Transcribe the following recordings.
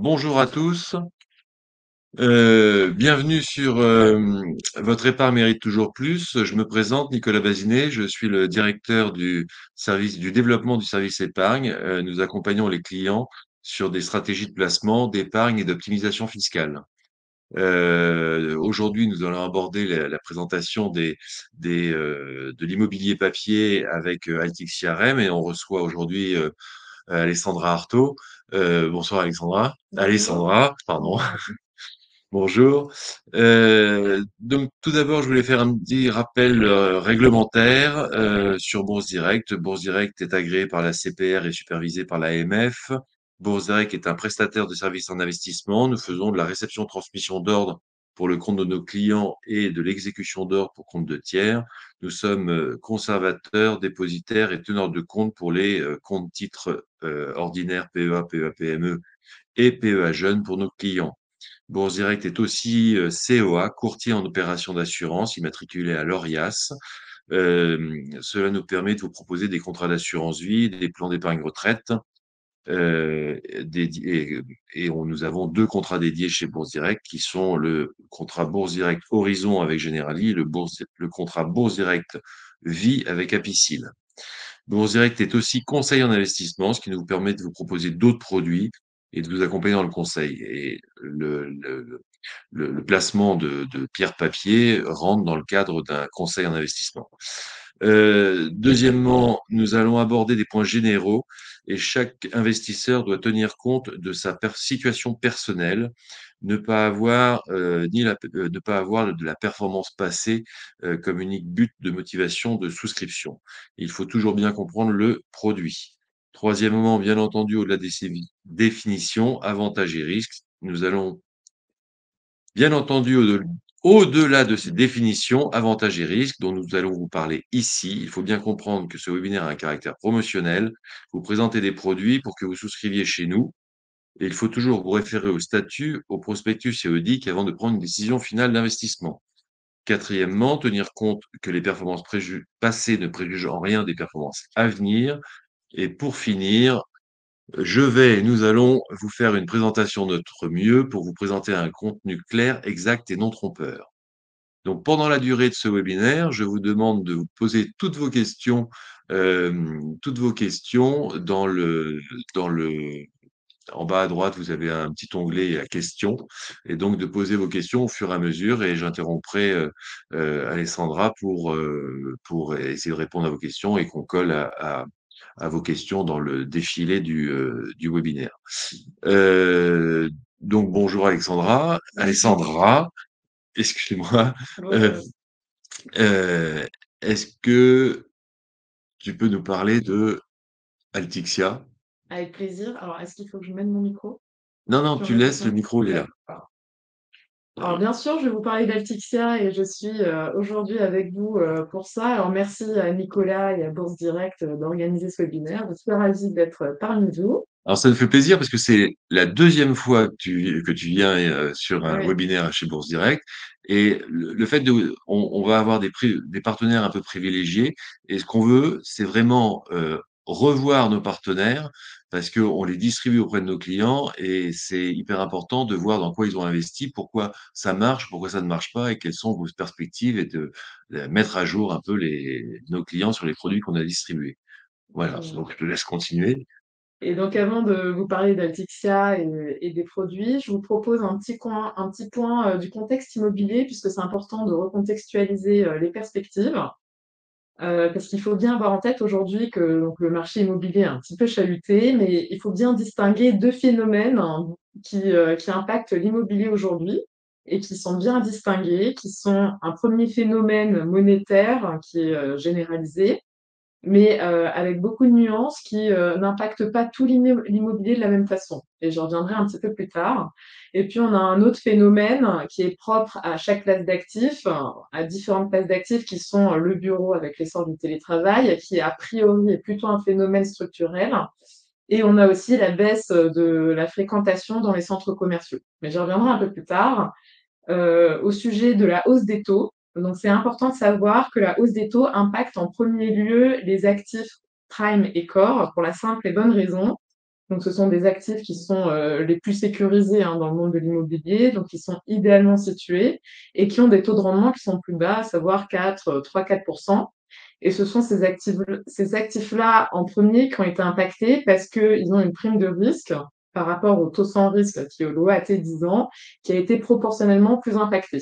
Bonjour à tous, bienvenue sur Votre épargne mérite toujours plus. Je me présente, Nicolas Bazinet, je suis le directeur du service du développement du service épargne. Nous accompagnons les clients sur des stratégies de placement, d'épargne et d'optimisation fiscale. Aujourd'hui, nous allons aborder la présentation de l'immobilier papier avec Altix CRM et on reçoit aujourd'hui Alessandra Artaud. Bonsoir Alexandra. Bonjour. Alessandra, pardon. Bonjour. Bonjour. Donc tout d'abord, je voulais faire un petit rappel réglementaire sur Bourse Direct. Bourse Direct est agréée par la CPR et supervisée par l'AMF. Bourse Direct est un prestataire de services en investissement. Nous faisons de la réception-transmission d'ordre pour le compte de nos clients et de l'exécution d'ordre pour compte de tiers. Nous sommes conservateurs, dépositaires et teneurs de compte pour les comptes titres ordinaires PEA, PEA, PME et PEA jeunes pour nos clients. Bourse Direct est aussi COA, courtier en opérations d'assurance, immatriculé à l'ORIAS. Cela nous permet de vous proposer des contrats d'assurance vie, des plans d'épargne retraite. Nous avons deux contrats dédiés chez Bourse Direct qui sont le contrat Bourse Direct Horizon avec Generali et le contrat Bourse Direct Vie avec Apicil. Bourse Direct est aussi conseil en investissement, ce qui nous permet de vous proposer d'autres produits et de vous accompagner dans le conseil. Et le placement de pierres papier rentre dans le cadre d'un conseil en investissement. Deuxièmement, nous allons aborder des points généraux et chaque investisseur doit tenir compte de sa situation personnelle, ne pas avoir ne pas avoir de la performance passée comme unique but de motivation de souscription. Il faut toujours bien comprendre le produit. Troisièmement, bien entendu, au-delà des définitions, avantages et risques, nous allons bien entendu, au-delà de ces définitions, avantages et risques dont nous allons vous parler ici, il faut bien comprendre que ce webinaire a un caractère promotionnel. Vous présentez des produits pour que vous souscriviez chez nous. Et il faut toujours vous référer au statut, au prospectus et au DIC avant de prendre une décision finale d'investissement. Quatrièmement, tenir compte que les performances passées ne préjugent en rien des performances à venir. Et pour finir, nous allons vous faire une présentation de notre mieux pour vous présenter un contenu clair, exact et non trompeur. Donc, pendant la durée de ce webinaire, je vous demande de vous poser toutes vos questions dans le, en bas à droite, vous avez un petit onglet questions, et donc de poser vos questions au fur et à mesure, et j'interromprai Alessandra pour essayer de répondre à vos questions et qu'on colle à vos questions dans le défilé du webinaire. Donc bonjour Alessandra, excusez-moi. Euh, Bonjour. euh, Est-ce que tu peux nous parler de Altixia? Avec plaisir. Alors, est-ce qu'il faut que je mette mon micro? Non, non, Tu tu remets ton laisses, le casque? micro, il est là. D'accord. Alors, bien sûr, je vais vous parler d'Altixia et je suis aujourd'hui avec vous pour ça. Alors, merci à Nicolas et à Bourse Direct d'organiser ce webinaire. Je suis ravie d'être parmi vous. Alors ça me fait plaisir parce que c'est la deuxième fois que tu viens sur un Oui. webinaire chez Bourse Direct et le fait on va avoir des partenaires un peu privilégiés et ce qu'on veut, c'est vraiment revoir nos partenaires parce qu'on les distribue auprès de nos clients et c'est hyper important de voir dans quoi ils ont investi, pourquoi ça marche, pourquoi ça ne marche pas et quelles sont vos perspectives et de mettre à jour un peu nos clients sur les produits qu'on a distribués. Voilà, donc je te laisse continuer. Et donc, avant de vous parler d'Altixia et des produits, je vous propose un petit point du contexte immobilier, puisque c'est important de recontextualiser les perspectives. Parce qu'il faut bien avoir en tête aujourd'hui que donc, le marché immobilier est un petit peu chahuté, mais il faut bien distinguer deux phénomènes hein, qui impactent l'immobilier aujourd'hui et qui sont bien distingués, qui sont un premier phénomène monétaire qui est généralisé, mais avec beaucoup de nuances qui n'impactent pas tout l'immobilier de la même façon. Et j'y reviendrai un petit peu plus tard. Et puis, on a un autre phénomène qui est propre à chaque classe d'actifs, à différentes classes d'actifs qui sont le bureau avec l'essor du télétravail, qui a priori est plutôt un phénomène structurel. Et on a aussi la baisse de la fréquentation dans les centres commerciaux. Mais j'y reviendrai un peu plus tard au sujet de la hausse des taux. Donc, c'est important de savoir que la hausse des taux impacte en premier lieu les actifs prime et core pour la simple et bonne raison Donc, ce sont des actifs qui sont les plus sécurisés hein, dans le monde de l'immobilier, donc qui sont idéalement situés et qui ont des taux de rendement qui sont plus bas, à savoir 3-4%. Et ce sont ces actifs-là en premier qui ont été impactés parce qu'ils ont une prime de risque par rapport au taux sans risque qui est au LOA à 10 ans, qui a été proportionnellement plus impacté.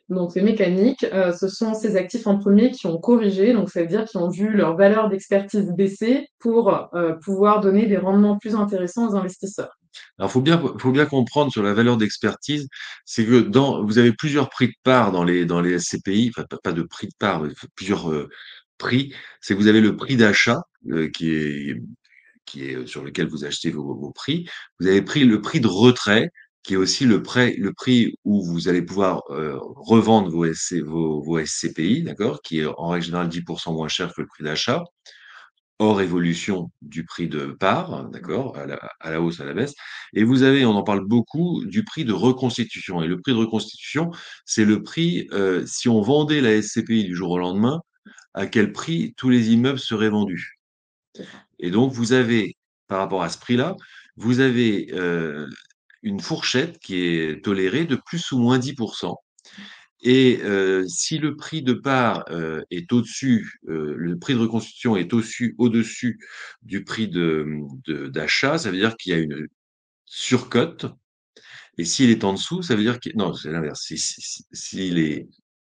Donc, c'est mécanique. Ce sont ces actifs en premier qui ont corrigé, donc ça veut dire qu'ils ont vu leur valeur d'expertise baisser pour pouvoir donner des rendements plus intéressants aux investisseurs. Alors, faut bien comprendre sur la valeur d'expertise, c'est que vous avez plusieurs prix de part dans les SCPI, enfin, pas de prix de part, mais plusieurs prix. C'est que vous avez le prix d'achat qui est sur lequel vous achetez vos prix. Vous avez pris le prix de retrait, qui est aussi le prix où vous allez pouvoir revendre vos SCPI, d'accord, qui est en règle générale 10% moins cher que le prix d'achat, hors évolution du prix de part, d'accord, à la hausse, à la baisse. Et vous avez, on en parle beaucoup, du prix de reconstitution. Et le prix de reconstitution, c'est le prix, si on vendait la SCPI du jour au lendemain, à quel prix tous les immeubles seraient vendus. C'est ça. Et donc, vous avez, par rapport à ce prix-là, vous avez une fourchette qui est tolérée de plus ou moins 10%. Et si le prix de part est au-dessus, le prix de reconstitution est au-dessus du prix d'achat, ça veut dire qu'il y a une surcote. Et s'il est en dessous, ça veut dire que non, c'est l'inverse. S'il est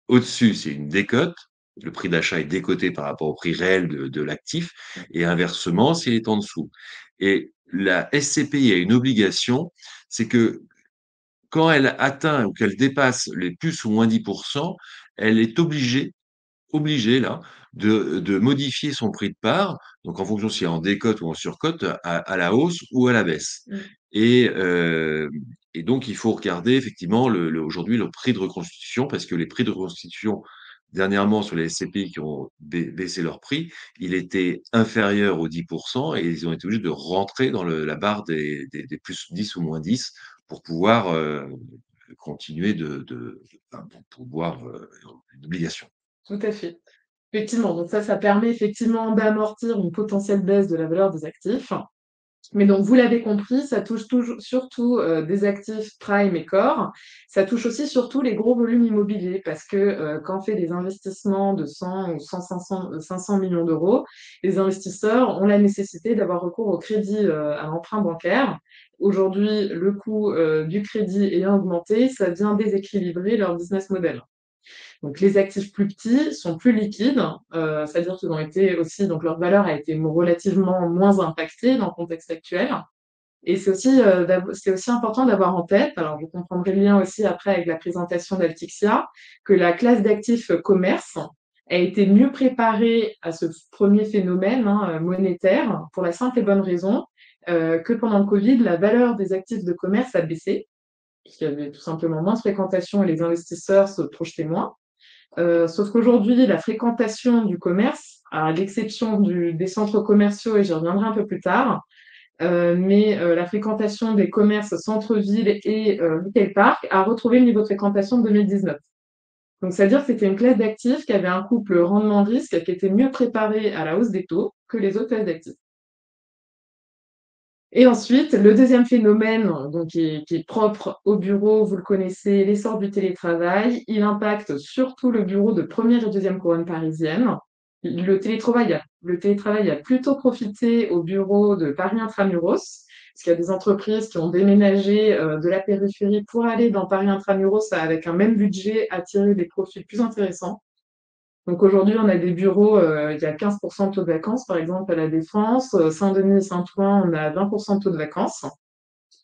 au-dessus, c'est une décote. Le prix d'achat est décoté par rapport au prix réel de l'actif. Et inversement, s'il est en dessous. Et la SCPI a une obligation, c'est que quand elle atteint ou qu'elle dépasse les plus ou moins 10%, elle est obligée là, de modifier son prix de part, donc en fonction si elle est en décote ou en surcote, à la hausse ou à la baisse. Mm. Et, euh, et donc, il faut regarder effectivement aujourd'hui le prix de reconstitution, parce que les prix de reconstitution, dernièrement, sur les SCPI qui ont baissé leur prix, il était inférieur aux 10% et ils ont été obligés de rentrer dans la barre des plus 10 ou moins 10 pour pouvoir continuer enfin, pour pouvoir une obligation. Tout à fait. Effectivement, donc ça permet effectivement d'amortir une potentielle baisse de la valeur des actifs. Mais donc, vous l'avez compris, ça touche surtout des actifs prime et core. Ça touche aussi surtout les gros volumes immobiliers parce que quand on fait des investissements de 100 ou 100, 500 millions d'euros, les investisseurs ont la nécessité d'avoir recours au crédit à l'emprunt bancaire. Aujourd'hui, le coût du crédit ayant augmenté, ça vient déséquilibrer leur business model. Donc, les actifs plus petits sont plus liquides, c'est-à-dire qu'ils ont été aussi, donc leur valeur a été relativement moins impactée dans le contexte actuel. Et c'est aussi important d'avoir en tête, alors vous comprendrez le lien aussi après avec la présentation d'Altixia, que la classe d'actifs commerce a été mieux préparée à ce premier phénomène hein, monétaire pour la simple et bonne raison que pendant le Covid, la valeur des actifs de commerce a baissé, puisqu'il y avait tout simplement moins de fréquentation et les investisseurs se projetaient moins. Sauf qu'aujourd'hui, la fréquentation du commerce, à l'exception des centres commerciaux, et j'y reviendrai un peu plus tard, mais la fréquentation des commerces centre-ville et retail park a retrouvé le niveau de fréquentation de 2019. Donc, c'est-à-dire que c'était une classe d'actifs qui avait un couple rendement-risque qui était mieux préparé à la hausse des taux que les autres classes d'actifs. Et ensuite, le deuxième phénomène donc, qui est propre au bureau, vous le connaissez, l'essor du télétravail, il impacte surtout le bureau de première et deuxième couronne parisienne. Le télétravail a plutôt profité au bureau de Paris Intramuros, parce qu'il y a des entreprises qui ont déménagé de la périphérie pour aller dans Paris Intramuros avec un même budget, attirer des profils plus intéressants. Donc aujourd'hui, on a des bureaux, il y a 15% de taux de vacances, par exemple, à La Défense. Saint-Denis et Saint-Ouen, on a 20% de taux de vacances.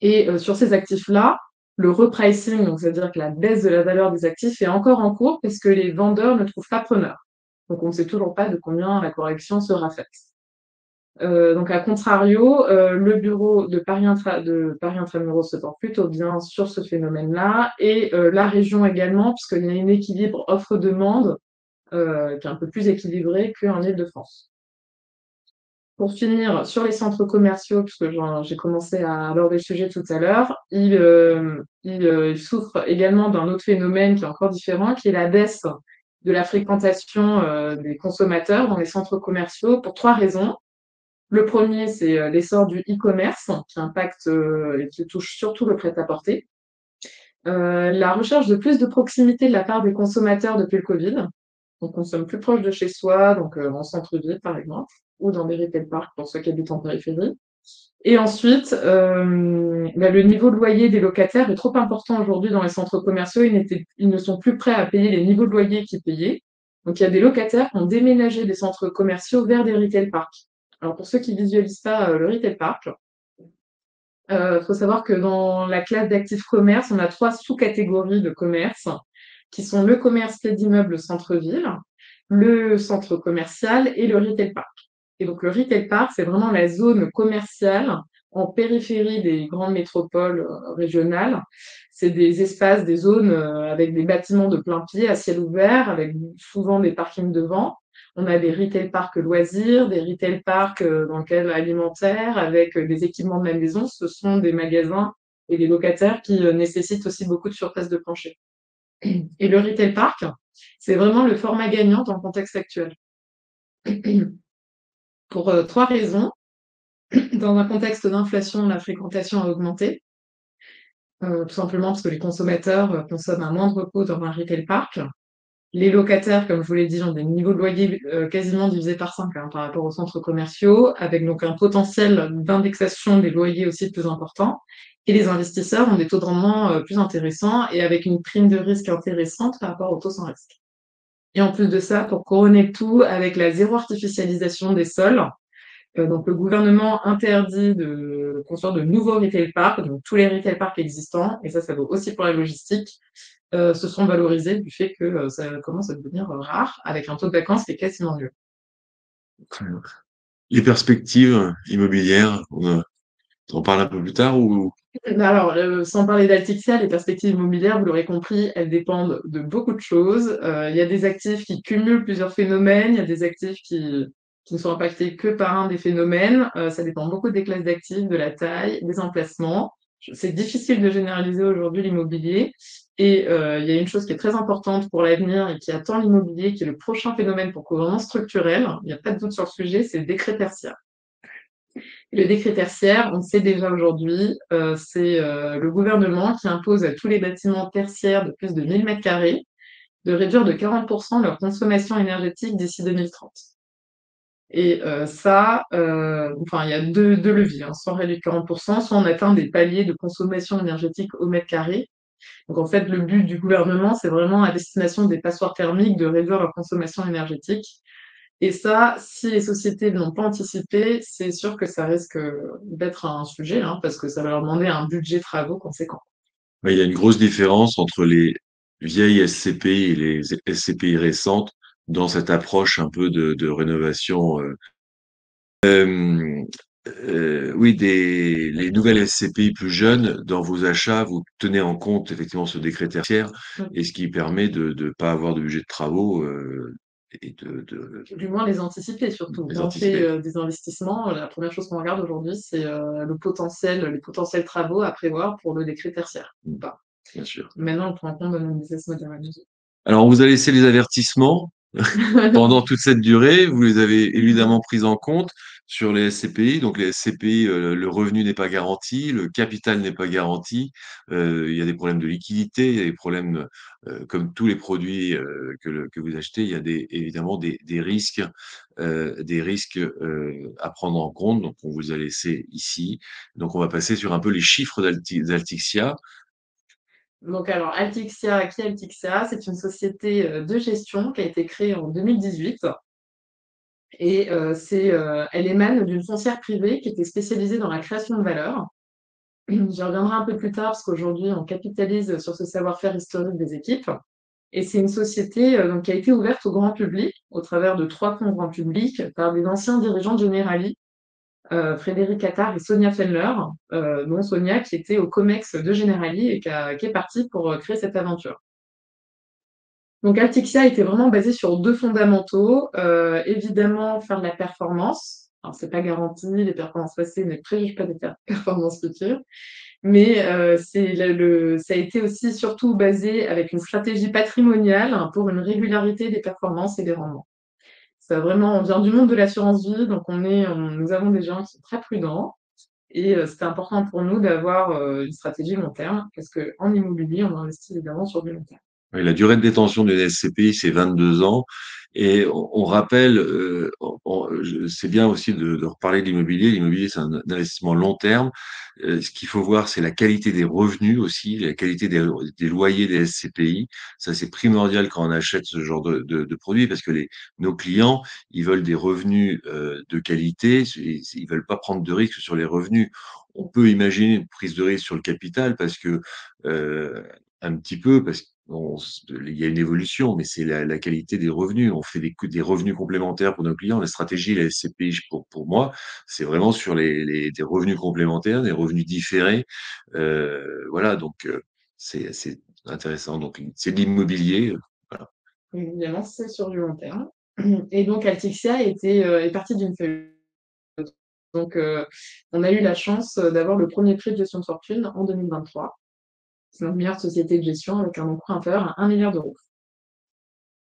Et sur ces actifs-là, le repricing, donc c'est-à-dire que la baisse de la valeur des actifs est encore en cours parce que les vendeurs ne trouvent pas preneur. Donc on ne sait toujours pas de combien la correction sera faite. Donc à contrario, le bureau de Paris Intramuros se porte plutôt bien sur ce phénomène-là et la région également, puisqu'il y a un équilibre offre-demande qui est un peu plus équilibré qu'en Île-de-France. Pour finir, sur les centres commerciaux, puisque j'ai commencé à aborder le sujet tout à l'heure, ils souffrent également d'un autre phénomène qui est encore différent, qui est la baisse de la fréquentation des consommateurs dans les centres commerciaux pour trois raisons. Le premier, c'est l'essor du e-commerce qui impacte et qui touche surtout le prêt-à-porter. La recherche de plus de proximité de la part des consommateurs depuis le Covid. On consomme plus proche de chez soi, donc en centre-ville par exemple, ou dans des retail parks pour ceux qui habitent en périphérie. Et ensuite, le niveau de loyer des locataires est trop important aujourd'hui dans les centres commerciaux. Ils ne sont plus prêts à payer les niveaux de loyer qu'ils payaient. Donc, il y a des locataires qui ont déménagé des centres commerciaux vers des retail parks. Alors, pour ceux qui visualisent pas le retail park, faut savoir que dans la classe d'actifs commerce, on a 3 sous-catégories de commerce qui sont le commerce fait d'immeubles centre-ville, le centre commercial et le retail park. Et donc le retail park, c'est vraiment la zone commerciale en périphérie des grandes métropoles régionales. C'est des espaces, des zones avec des bâtiments de plein pied à ciel ouvert, avec souvent des parkings devant. On a des retail parks loisirs, des retail parks dans le cadre alimentaire, avec des équipements de la maison. Ce sont des magasins et des locataires qui nécessitent aussi beaucoup de surface de plancher. Et le retail park, c'est vraiment le format gagnant dans le contexte actuel. Pour 3 raisons. Dans un contexte d'inflation, la fréquentation a augmenté, tout simplement parce que les consommateurs consomment à moindre coût dans un retail park. Les locataires, comme je vous l'ai dit, ont des niveaux de loyer quasiment divisés par 5 par rapport aux centres commerciaux, avec donc un potentiel d'indexation des loyers aussi plus important. Et les investisseurs ont des taux de rendement plus intéressants et avec une prime de risque intéressante par rapport aux taux sans risque. Et en plus de ça, pour couronner le tout, avec la zéro artificialisation des sols, donc le gouvernement interdit de construire de nouveaux retail parks, donc tous les retail parks existants, et ça vaut aussi pour la logistique, se sont valorisés du fait que ça commence à devenir rare, avec un taux de vacances qui est quasiment nul. Très bien. Les perspectives immobilières, on en parle un peu plus tard ou? Alors, sans parler d'Altixia, les perspectives immobilières, vous l'aurez compris, elles dépendent de beaucoup de choses. Il y a des actifs qui cumulent plusieurs phénomènes, il y a des actifs qui ne sont impactés que par un des phénomènes. Ça dépend beaucoup des classes d'actifs, de la taille, des emplacements. C'est difficile de généraliser aujourd'hui l'immobilier. Et il y a une chose qui est très importante pour l'avenir et qui attend l'immobilier, qui est le prochain phénomène pour couvrement structurel. Il n'y a pas de doute sur le sujet, c'est le décret tertiaire. Le décret tertiaire, on le sait déjà aujourd'hui, c'est le gouvernement qui impose à tous les bâtiments tertiaires de plus de 1000 mètres carrés de réduire de 40% leur consommation énergétique d'ici 2030. Et enfin, il y a deux leviers, hein, soit on réduit de 40%, soit on atteint des paliers de consommation énergétique au mètre carré. Donc en fait, le but du gouvernement, c'est vraiment à destination des passoires thermiques de réduire leur consommation énergétique. Et ça, si les sociétés ne l'ont pas anticipé, c'est sûr que ça risque d'être un sujet, hein, parce que ça va leur demander un budget travaux conséquent. Ouais, il y a une grosse différence entre les vieilles SCPI et les SCPI récentes dans cette approche un peu de rénovation. Euh, oui, les nouvelles SCPI plus jeunes, dans vos achats, vous tenez en compte effectivement ce décret tertiaire et ce qui permet de ne pas avoir de budget de travaux et Du moins les anticiper surtout. les Quand on fait anticiper. des investissements, la première chose qu'on regarde aujourd'hui, c'est les potentiels travaux à prévoir pour le décret tertiaire ou pas. Bien sûr. Maintenant, on prend en compte dans nos business model managers. Alors, on vous a laissé les avertissements pendant toute cette durée. Vous les avez évidemment pris en compte sur les SCPI. Donc, les SCPI, le revenu n'est pas garanti, le capital n'est pas garanti. Il y a des problèmes de liquidité, il y a des problèmes, comme tous les produits que vous achetez, il y a évidemment des risques, à prendre en compte. Donc, on vous a laissé ici. Donc, on va passer sur un peu les chiffres d'Altixia. Donc alors, Altixia, qui est Altixia? C'est une société de gestion qui a été créée en 2018 et elle émane d'une foncière privée qui était spécialisée dans la création de valeur. J'y reviendrai un peu plus tard parce qu'aujourd'hui, on capitalise sur ce savoir-faire historique des équipes. Et c'est une société donc, qui a été ouverte au grand public au travers de 3 fonds grand public par des anciens dirigeants de Generali, Frédéric Attard et Sonia Fendler, dont Sonia qui était au COMEX de Generali et qui est partie pour créer cette aventure. Donc Altixia était vraiment basé sur 2 fondamentaux. Évidemment, faire de la performance. Alors, c'est pas garanti, les performances passées ne préjugent pas des performances futures. Mais ça a été aussi surtout basé avec une stratégie patrimoniale pour une régularité des performances et des rendements. On vient du monde de l'assurance vie, donc nous avons des gens qui sont très prudents et c'était important pour nous d'avoir une stratégie long terme parce qu'en immobilier, on investit évidemment sur du long terme. Oui, la durée de détention d'une SCPI, c'est 22 ans. Et on rappelle, c'est bien aussi de reparler de l'immobilier. L'immobilier, c'est un investissement long terme. Ce qu'il faut voir, c'est la qualité des revenus aussi, la qualité des loyers des SCPI. Ça, c'est primordial quand on achète ce genre de produit parce que nos clients, ils veulent des revenus de qualité. Ils veulent pas prendre de risques sur les revenus. On peut imaginer une prise de risque sur le capital parce que euh, un petit peu, parce qu'il y a une évolution, mais c'est la qualité des revenus. On fait des revenus complémentaires pour nos clients. La stratégie, la SCPI, pour moi, c'est vraiment sur des revenus complémentaires, des revenus différés. Voilà, donc c'est intéressant. Donc, c'est de l'immobilier. Voilà. Évidemment, c'est sur du long terme. Et donc, Altixia est partie d'une feuille. Donc, on a eu la chance d'avoir le premier prix de gestion de fortune en 2023. C'est notre meilleure société de gestion avec un emprunteur à 1 milliard d'euros.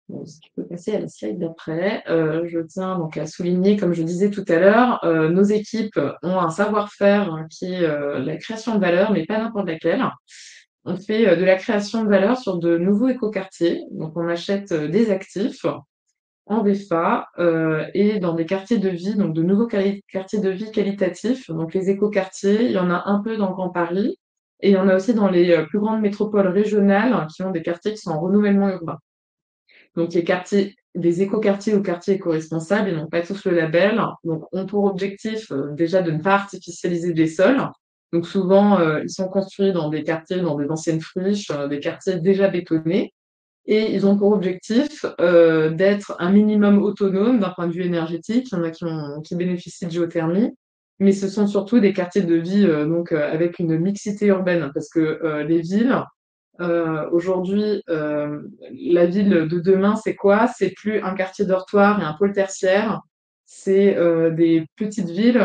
Bon, si tu peux passer à la slide d'après, je tiens donc à souligner, comme je disais tout à l'heure, nos équipes ont un savoir-faire qui est la création de valeur, mais pas n'importe laquelle. On fait de la création de valeur sur de nouveaux écoquartiers. Donc, on achète des actifs en VFA et dans des quartiers de vie, donc de nouveaux quartiers de vie qualitatifs. Donc, les écoquartiers, il y en a un peu dans le Grand Paris et il y en a aussi dans les plus grandes métropoles régionales qui ont des quartiers qui sont en renouvellement urbain. Donc, les quartiers, des écoquartiers ou quartiers éco-responsables, ils n'ont pas tous le label. Donc, ont pour objectif déjà de ne pas artificialiser des sols. Donc, souvent, ils sont construits dans des quartiers, dans des anciennes friches, des quartiers déjà bétonnés. Et ils ont pour objectif d'être un minimum autonome d'un point de vue énergétique. Il y en a qui bénéficient de géothermie. Mais ce sont surtout des quartiers de vie avec une mixité urbaine, parce que les villes, aujourd'hui, la ville de demain, c'est quoi? C'est plus un quartier dortoir et un pôle tertiaire. C'est des petites villes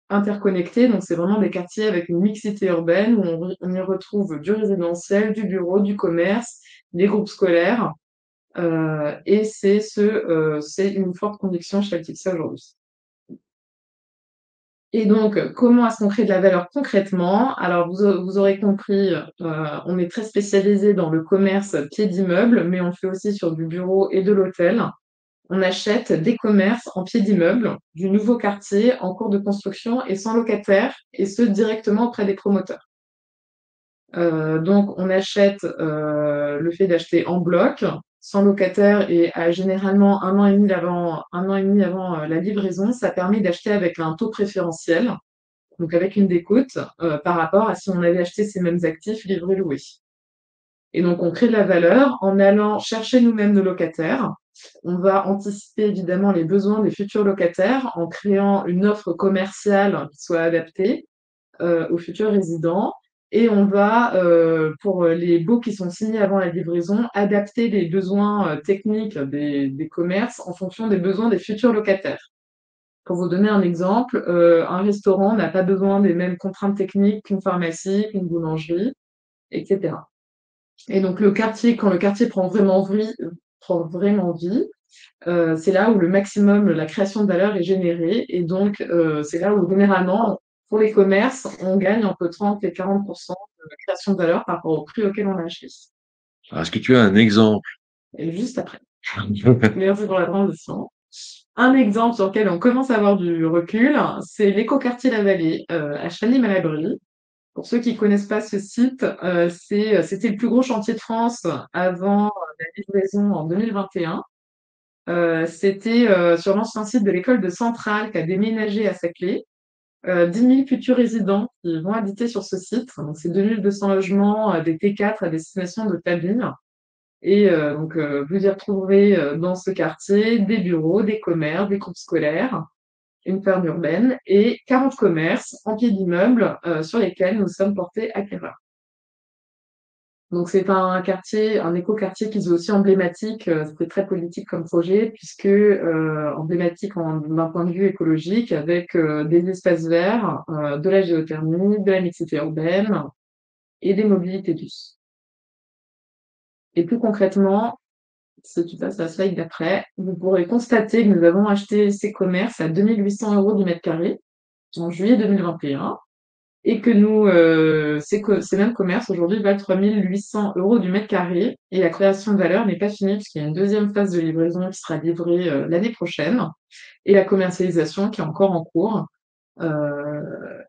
interconnectées. Donc, c'est vraiment des quartiers avec une mixité urbaine où on y retrouve du résidentiel, du bureau, du commerce, des groupes scolaires. Et c'est une forte conviction chez Altixia aujourd'hui. Et donc, comment est-ce qu'on crée de la valeur concrètement? Alors, vous aurez compris, on est très spécialisé dans le commerce pied d'immeuble, mais on fait aussi sur du bureau et de l'hôtel. On achète des commerces en pied d'immeuble, du nouveau quartier en cours de construction et sans locataire, et ce directement auprès des promoteurs. Donc, on achète le fait d'acheter en bloc, sans locataire et généralement un an et demi avant la livraison, ça permet d'acheter avec un taux préférentiel, donc avec une décote par rapport à si on avait acheté ces mêmes actifs livrés loués. Et donc, on crée de la valeur en allant chercher nous-mêmes nos locataires. On va anticiper évidemment les besoins des futurs locataires en créant une offre commerciale qui soit adaptée aux futurs résidents. Et on va, pour les baux qui sont signés avant la livraison, adapter les besoins techniques des commerces en fonction des besoins des futurs locataires. Pour vous donner un exemple, un restaurant n'a pas besoin des mêmes contraintes techniques qu'une pharmacie, qu'une boulangerie, etc. Et donc quand le quartier prend vraiment vie, c'est là où le maximum, la création de valeur est générée. Et donc, c'est là où généralement, pour les commerces, on gagne entre 30 et 40% de création de valeur par rapport au prix auquel on a acheté. Alors, est-ce que tu as un exemple? Et juste après. Merci pour la transition. Un exemple sur lequel on commence à avoir du recul, c'est l'écoquartier La Vallée à Chagny-Malabry. Pour ceux qui ne connaissent pas ce site, c'était le plus gros chantier de France avant la livraison en 2021. C'était sur l'ancien site de l'école de Centrale qui a déménagé à Saclay. 10 000 futurs résidents qui vont habiter sur ce site. Donc, c'est 2 200 logements, des T4 à destination de Tallinn. Et donc, vous y retrouverez dans ce quartier des bureaux, des commerces, des groupes scolaires, une ferme urbaine et 40 commerces en pied d'immeuble sur lesquels nous sommes portés acquéreurs. Donc, c'est un quartier, un écoquartier qui est aussi emblématique. C'était très politique comme projet, puisque emblématique d'un point de vue écologique, avec des espaces verts, de la géothermie, de la mixité urbaine et des mobilités douces. Et plus concrètement, Si tu passes à la slide d'après, vous pourrez constater que nous avons acheté ces commerces à 2 800 € du mètre carré en juillet 2021 et que nous, ces mêmes commerces aujourd'hui valent 3 800 € du mètre carré et la création de valeur n'est pas finie puisqu'il y a une deuxième phase de livraison qui sera livrée l'année prochaine et la commercialisation qui est encore en cours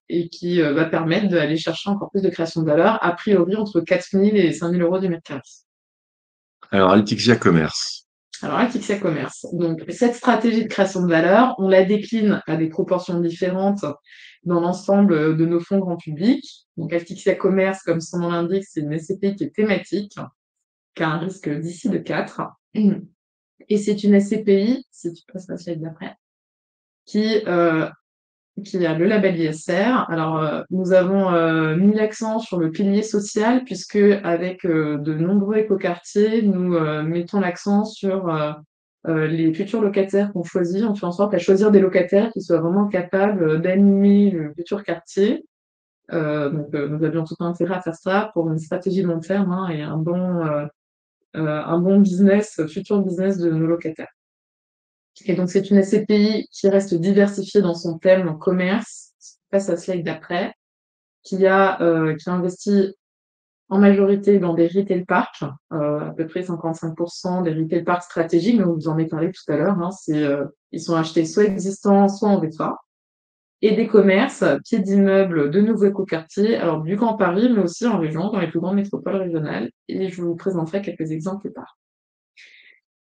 et qui va permettre d'aller chercher encore plus de création de valeur, a priori entre 4 000 et 5 000 € du mètre carré. Alors, Altixia Commerce. Alors, Atixia Commerce. Donc, cette stratégie de création de valeur, on la décline à des proportions différentes dans l'ensemble de nos fonds grand public. Donc, Atixia Commerce, comme son nom l'indique, c'est une SCPI qui est thématique, qui a un risque d'ici de 4. Et c'est une SCPI, si tu passes la slide d'après, qui a le label ISR. Alors, nous avons mis l'accent sur le pilier social, puisque avec de nombreux écoquartiers, nous mettons l'accent sur les futurs locataires qu'on choisit. On fait en sorte à choisir des locataires qui soient vraiment capables d'animer le futur quartier. Nous avions tout intérêt à faire ça pour une stratégie long terme hein, et un bon business, futur business de nos locataires. Et donc, c'est une SCPI qui reste diversifiée dans son thème commerce, passe à la slide d'après, qui a investi en majorité dans des retail parks, à peu près 55% des retail parks stratégiques, dont vous en avez parlé tout à l'heure. Hein, ils sont achetés soit existants, soit en VFA, et des commerces, pieds d'immeubles de nouveaux écoquartiers, alors du Grand Paris, mais aussi en région, dans les plus grandes métropoles régionales. Et je vous présenterai quelques exemples plus tard.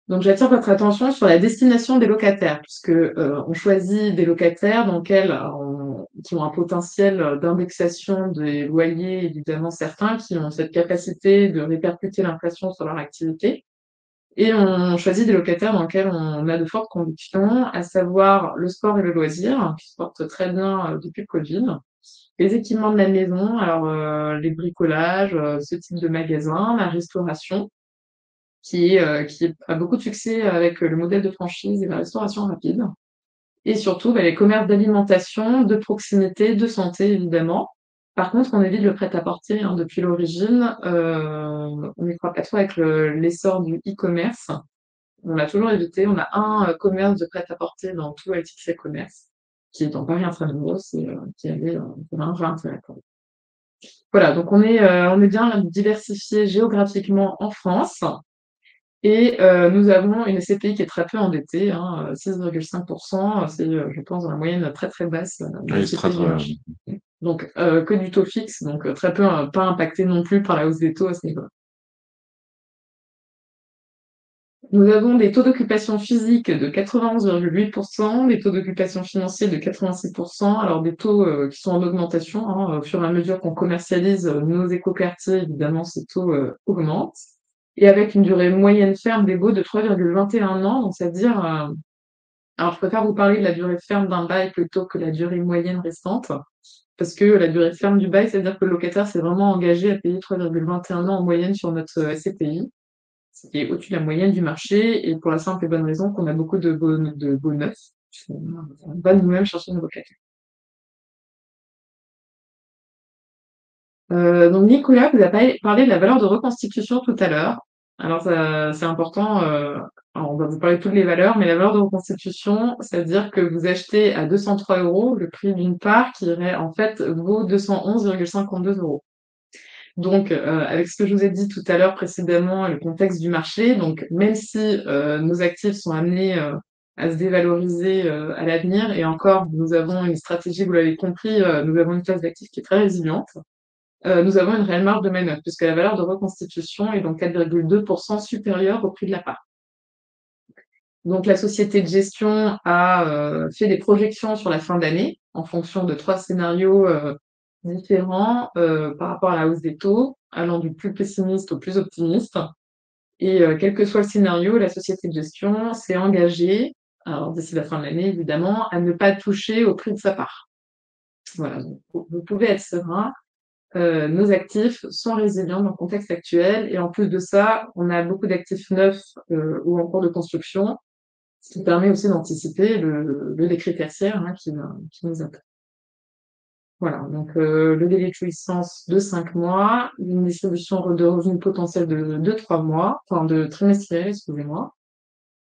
Donc, j'attire votre attention sur la destination des locataires, puisque on choisit des locataires qui ont un potentiel d'indexation des loyers, évidemment certains, qui ont cette capacité de répercuter l'inflation sur leur activité. Et on choisit des locataires dans lesquels on a de fortes convictions, à savoir le sport et le loisir, qui se portent très bien depuis le Covid. Les équipements de la maison, alors les bricolages, ce type de magasin, la restauration qui a beaucoup de succès avec le modèle de franchise et la restauration rapide. Et surtout, les commerces d'alimentation, de proximité, de santé, évidemment. Par contre, on évite le prêt-à-porter hein, depuis l'origine. On n'y croit pas trop avec l'essor du e-commerce. On l'a toujours évité. On a un commerce de prêt-à-porter dans tout LTC Commerce, qui est dans Paris Intramuros et qui avait un vrai intérêt. Voilà, donc on est bien diversifié géographiquement en France. Et nous avons une SCPI qui est très peu endettée, hein, 6,5%. C'est, je pense, dans la moyenne très très basse des Oui, c'est très, SCPI du très... marché. Donc, que du taux fixe, donc très peu, pas impacté non plus par la hausse des taux à ce niveau-là. Nous avons des taux d'occupation physique de 91,8%, des taux d'occupation financiers de 86%, alors des taux qui sont en augmentation hein, au fur et à mesure qu'on commercialise nos écoquartiers, évidemment, ces taux augmentent. Et avec une durée moyenne ferme des baux de 3,21 ans, donc c'est-à-dire, alors je préfère vous parler de la durée ferme d'un bail plutôt que la durée moyenne restante, parce que la durée ferme du bail, c'est-à-dire que le locataire s'est vraiment engagé à payer 3,21 ans en moyenne sur notre SCPI, ce qui est au-dessus de la moyenne du marché, et pour la simple et bonne raison qu'on a beaucoup de baux neufs. On va nous-mêmes chercher nos locataires. Donc Nicolas vous a parlé de la valeur de reconstitution tout à l'heure. Alors c'est important, alors on va vous parler de toutes les valeurs, mais la valeur de reconstitution, c'est-à-dire que vous achetez à 203 € le prix d'une part qui irait en fait vaut 211,52 €. Donc avec ce que je vous ai dit tout à l'heure précédemment, le contexte du marché, donc même si nos actifs sont amenés à se dévaloriser à l'avenir, et encore nous avons une stratégie, vous l'avez compris, nous avons une classe d'actifs qui est très résiliente. Nous avons une réelle marge de manœuvre, puisque la valeur de reconstitution est donc 4,2% supérieure au prix de la part. Donc, la société de gestion a fait des projections sur la fin d'année en fonction de 3 scénarios différents par rapport à la hausse des taux, allant du plus pessimiste au plus optimiste. Et quel que soit le scénario, la société de gestion s'est engagée, alors d'ici la fin de l'année évidemment, à ne pas toucher au prix de sa part. Voilà, donc, vous pouvez être serein. Nos actifs sont résilients dans le contexte actuel et en plus de ça, on a beaucoup d'actifs neufs ou en cours de construction, ce qui permet aussi d'anticiper le décret tertiaire hein, qui nous attend. Voilà, donc le délai de jouissance de 5 mois, une distribution de revenus potentiels de 3 mois, enfin de trimestriels, excusez-moi,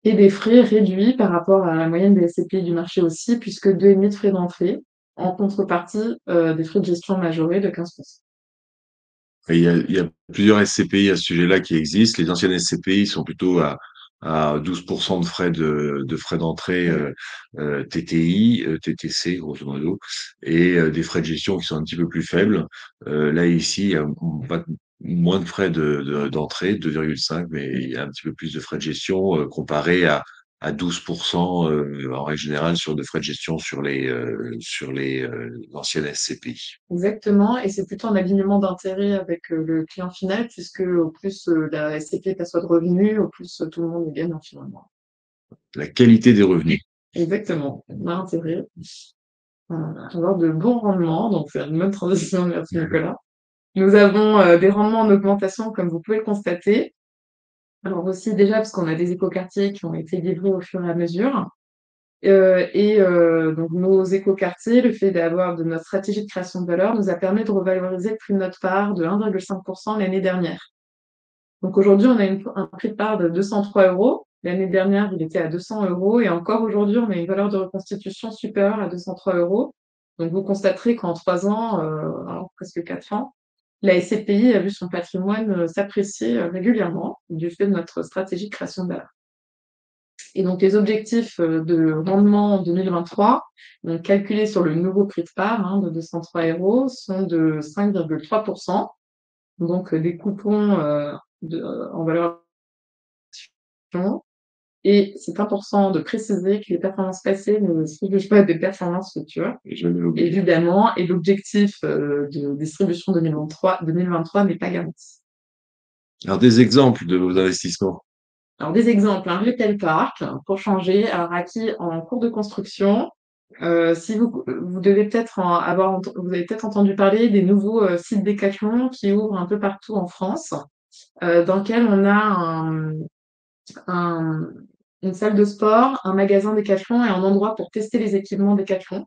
et des frais réduits par rapport à la moyenne des SCPI du marché aussi, puisque 2,5 de frais d'entrée en contrepartie, des frais de gestion majorés de 15%. Et il y a plusieurs SCPI à ce sujet-là qui existent. Les anciennes SCPI sont plutôt à 12% de frais d'entrée TTI, TTC, grosso modo, et des frais de gestion qui sont un petit peu plus faibles. Là, ici, il y a moins de frais d'entrée, 2,5, mais il y a un petit peu plus de frais de gestion comparé à 12% en règle générale sur de frais de gestion sur les anciennes SCPI. Exactement, et c'est plutôt un alignement d'intérêts avec le client final, puisque au plus la SCP perçoit de revenus, au plus tout le monde est gagnant finalement. La qualité des revenus. Exactement, on a intérêt à avoir de bons rendements, donc c'est une bonne transition, merci Nicolas. Nous avons des rendements en augmentation, comme vous pouvez le constater. Alors aussi déjà parce qu'on a des écoquartiers qui ont été livrés au fur et à mesure. Donc nos écoquartiers, le fait d'avoir de notre stratégie de création de valeur nous a permis de revaloriser le prix de notre part de 1,5% l'année dernière. Donc aujourd'hui, on a un prix de part de 203 euros. L'année dernière, il était à 200 euros et encore aujourd'hui, on a une valeur de reconstitution supérieure à 203 euros. Donc vous constaterez qu'en 3 ans, alors presque 4 ans, la SCPI a vu son patrimoine s'apprécier régulièrement du fait de notre stratégie de création de valeur. Et donc les objectifs de rendement en 2023, donc calculés sur le nouveau prix de part de 203 euros, sont de 5,3%. Donc des coupons en valeur d'action. Et c'est important de préciser que les performances passées ne suivent pas des performances futures, Je vais l'oublier. évidemment, et l'objectif de distribution 2023 n'est pas garanti. Alors, des exemples de vos investissements. Alors, des exemples, un retail park, pour changer, alors acquis en cours de construction. Si vous devez peut-être vous avez peut-être entendu parler des nouveaux sites Decathlon qui ouvrent un peu partout en France, dans lequel on a un- une salle de sport, un magasin Decathlon et un endroit pour tester les équipements Decathlon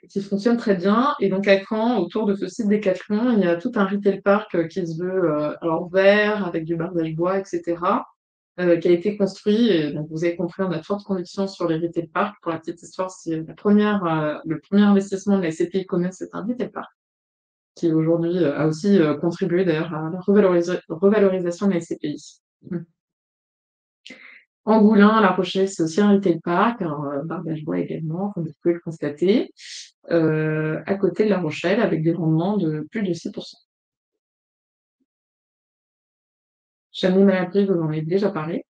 qui fonctionne très bien. Et donc à Caen, autour de ce site Decathlon, il y a tout un retail park qui se veut alors vert, avec du bardage bois, etc., qui a été construit. Et donc vous avez compris, on a de fortes convictions sur les retail parks. Pour la petite histoire, c'est le premier investissement de la SCPI e-commerce, c'est un retail park qui aujourd'hui a aussi contribué d'ailleurs à la revalorisation de la SCPI. Angoulins, La Rochelle, c'est aussi un retail park, un bardage bois également, comme vous pouvez le constater, à côté de La Rochelle, avec des rendements de plus de 6%. Chagny-Malabry, vous en avez déjà parlé.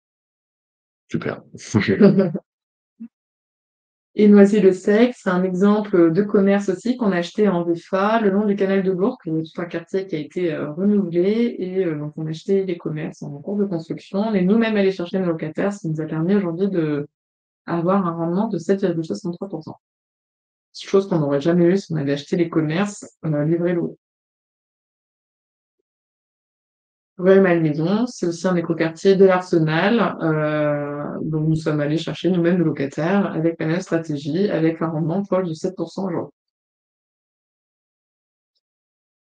Super. Et Noisy-le-Sec, c'est un exemple de commerce aussi qu'on a acheté en VFA le long du canal de Bourg. Il y a tout un quartier qui a été renouvelé et donc on a acheté les commerces en cours de construction. On est nous-mêmes allés chercher nos locataires, ce qui nous a permis aujourd'hui d'avoir un rendement de 7,63%. Chose qu'on n'aurait jamais eu si on avait acheté les commerces livrés loués. Rueil-Malmaison, c'est aussi un écoquartier de l'Arsenal, donc nous sommes allés chercher nous-mêmes nos locataires avec la même stratégie, avec un rendement proche de 7% aujourd'hui.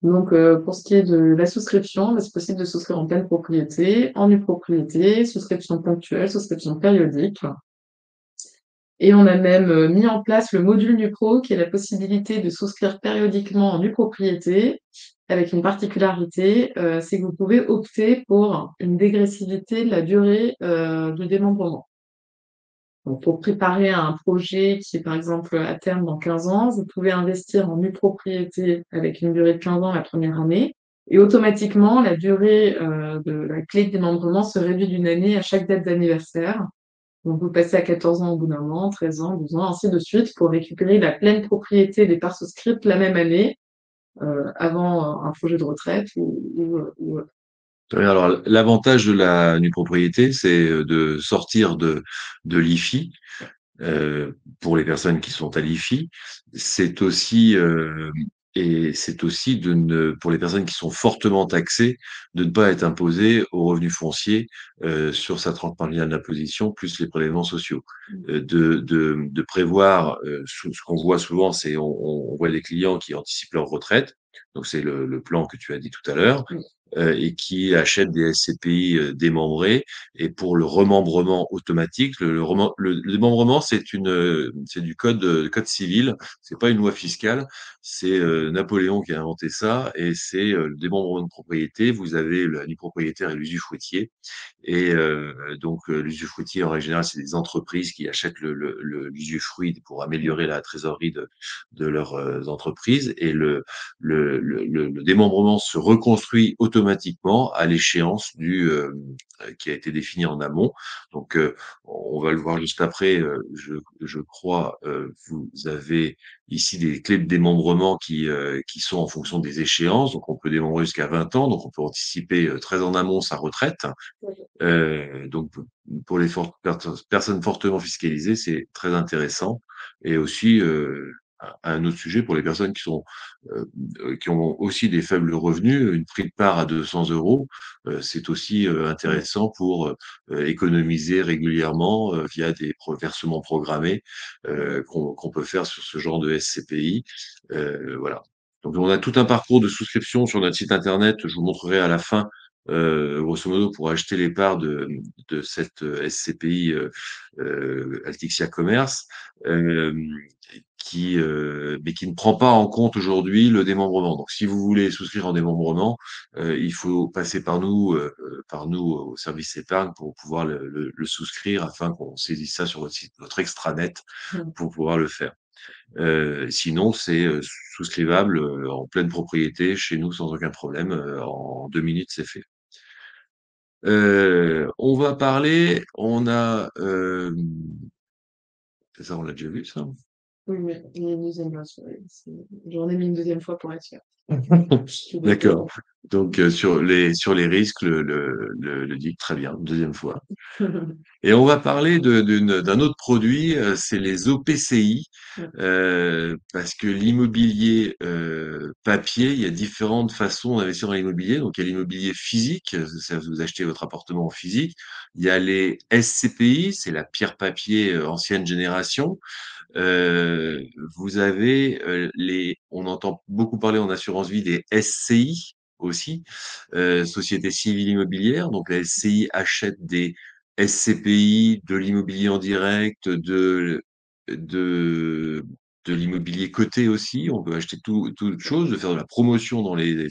Donc, pour ce qui est de la souscription, bah, c'est possible de souscrire en pleine propriété, en nue propriété, souscription ponctuelle, souscription périodique. Et on a même mis en place le module NuPro, qui est la possibilité de souscrire périodiquement en nue propriété, avec une particularité, c'est que vous pouvez opter pour une dégressivité de la durée du démembrement. Donc, pour préparer un projet qui est par exemple à terme dans 15 ans, vous pouvez investir en nue propriété avec une durée de 15 ans la première année, et automatiquement, la durée de la clé de démembrement se réduit d'une année à chaque date d'anniversaire. Donc, vous passez à 14 ans au bout d'un an, 13 ans, 12 ans, ainsi de suite, pour récupérer la pleine propriété des parts souscrites la même année, avant un projet de retraite ou Alors, l'avantage de la nue propriété, c'est de sortir de l'IFI pour les personnes qui sont à l'IFI. C'est aussi Et c'est aussi pour les personnes qui sont fortement taxées, de ne pas être imposées au revenu foncier, sur sa tranche marginale d'imposition, plus les prélèvements sociaux. De prévoir, ce qu'on voit souvent, c'est on voit des clients qui anticipent leur retraite, donc c'est le plan que tu as dit tout à l'heure, Mmh. et qui achètent des SCPI, démembrés, et pour le remembrement automatique, le démembrement, c'est du code civil, c'est pas une loi fiscale. C'est Napoléon qui a inventé ça, et c'est le démembrement de propriété. Vous avez le du propriétaire et l'usufruitier, et l'usufruitier, en règle générale, c'est des entreprises qui achètent l'usufruit pour améliorer la trésorerie de leurs entreprises, et le démembrement se reconstruit automatiquement à l'échéance qui a été définie en amont. Donc, on va le voir juste après. Je crois, vous avez ici des clés de démembrement qui sont en fonction des échéances. Donc, on peut démembrer jusqu'à 20 ans. Donc, on peut anticiper très en amont sa retraite. Donc, pour les personnes fortement fiscalisées, c'est très intéressant. Et aussi, un autre sujet pour les personnes qui ont aussi des faibles revenus, une prime de part à 200 €, c'est aussi Mmh. intéressant pour économiser régulièrement via des versements programmés qu'on peut faire sur ce genre de SCPI. Voilà. Donc, on a tout un parcours de souscription sur notre site internet. Je vous montrerai à la fin, grosso modo, pour acheter les parts de cette SCPI Altixia Commerce, mais qui ne prend pas en compte aujourd'hui le démembrement. Donc, si vous voulez souscrire en démembrement, il faut passer par nous au service épargne pour pouvoir le souscrire, afin qu'on saisisse ça sur votre site, votre extranet, Mmh. pour pouvoir le faire. Sinon, c'est souscrivable en pleine propriété chez nous sans aucun problème. En 2 minutes, c'est fait. On va parler, ça, on l'a déjà vu ça? Oui, oui, les deuxièmes bien sûr, oui, j'en ai mis une deuxième fois pour être sûre. Je suis D'accord. désolée. Donc, sur les risques, le dit très bien, deuxième fois. Et on va parler d'un autre produit, c'est les OPCI, Mmh. parce que l'immobilier papier, il y a différentes façons d'investir dans l'immobilier. Donc, il y a l'immobilier physique, ça, vous achetez votre appartement en physique. Il y a les SCPI, c'est la pierre papier ancienne génération. Heu, Vous avez on entend beaucoup parler en assurance vie des SCI aussi, sociétés civiles immobilières. Donc la SCI achète des SCPI, de l'immobilier en direct, de de l'immobilier coté aussi. On peut acheter toute chose, de faire de la promotion dans les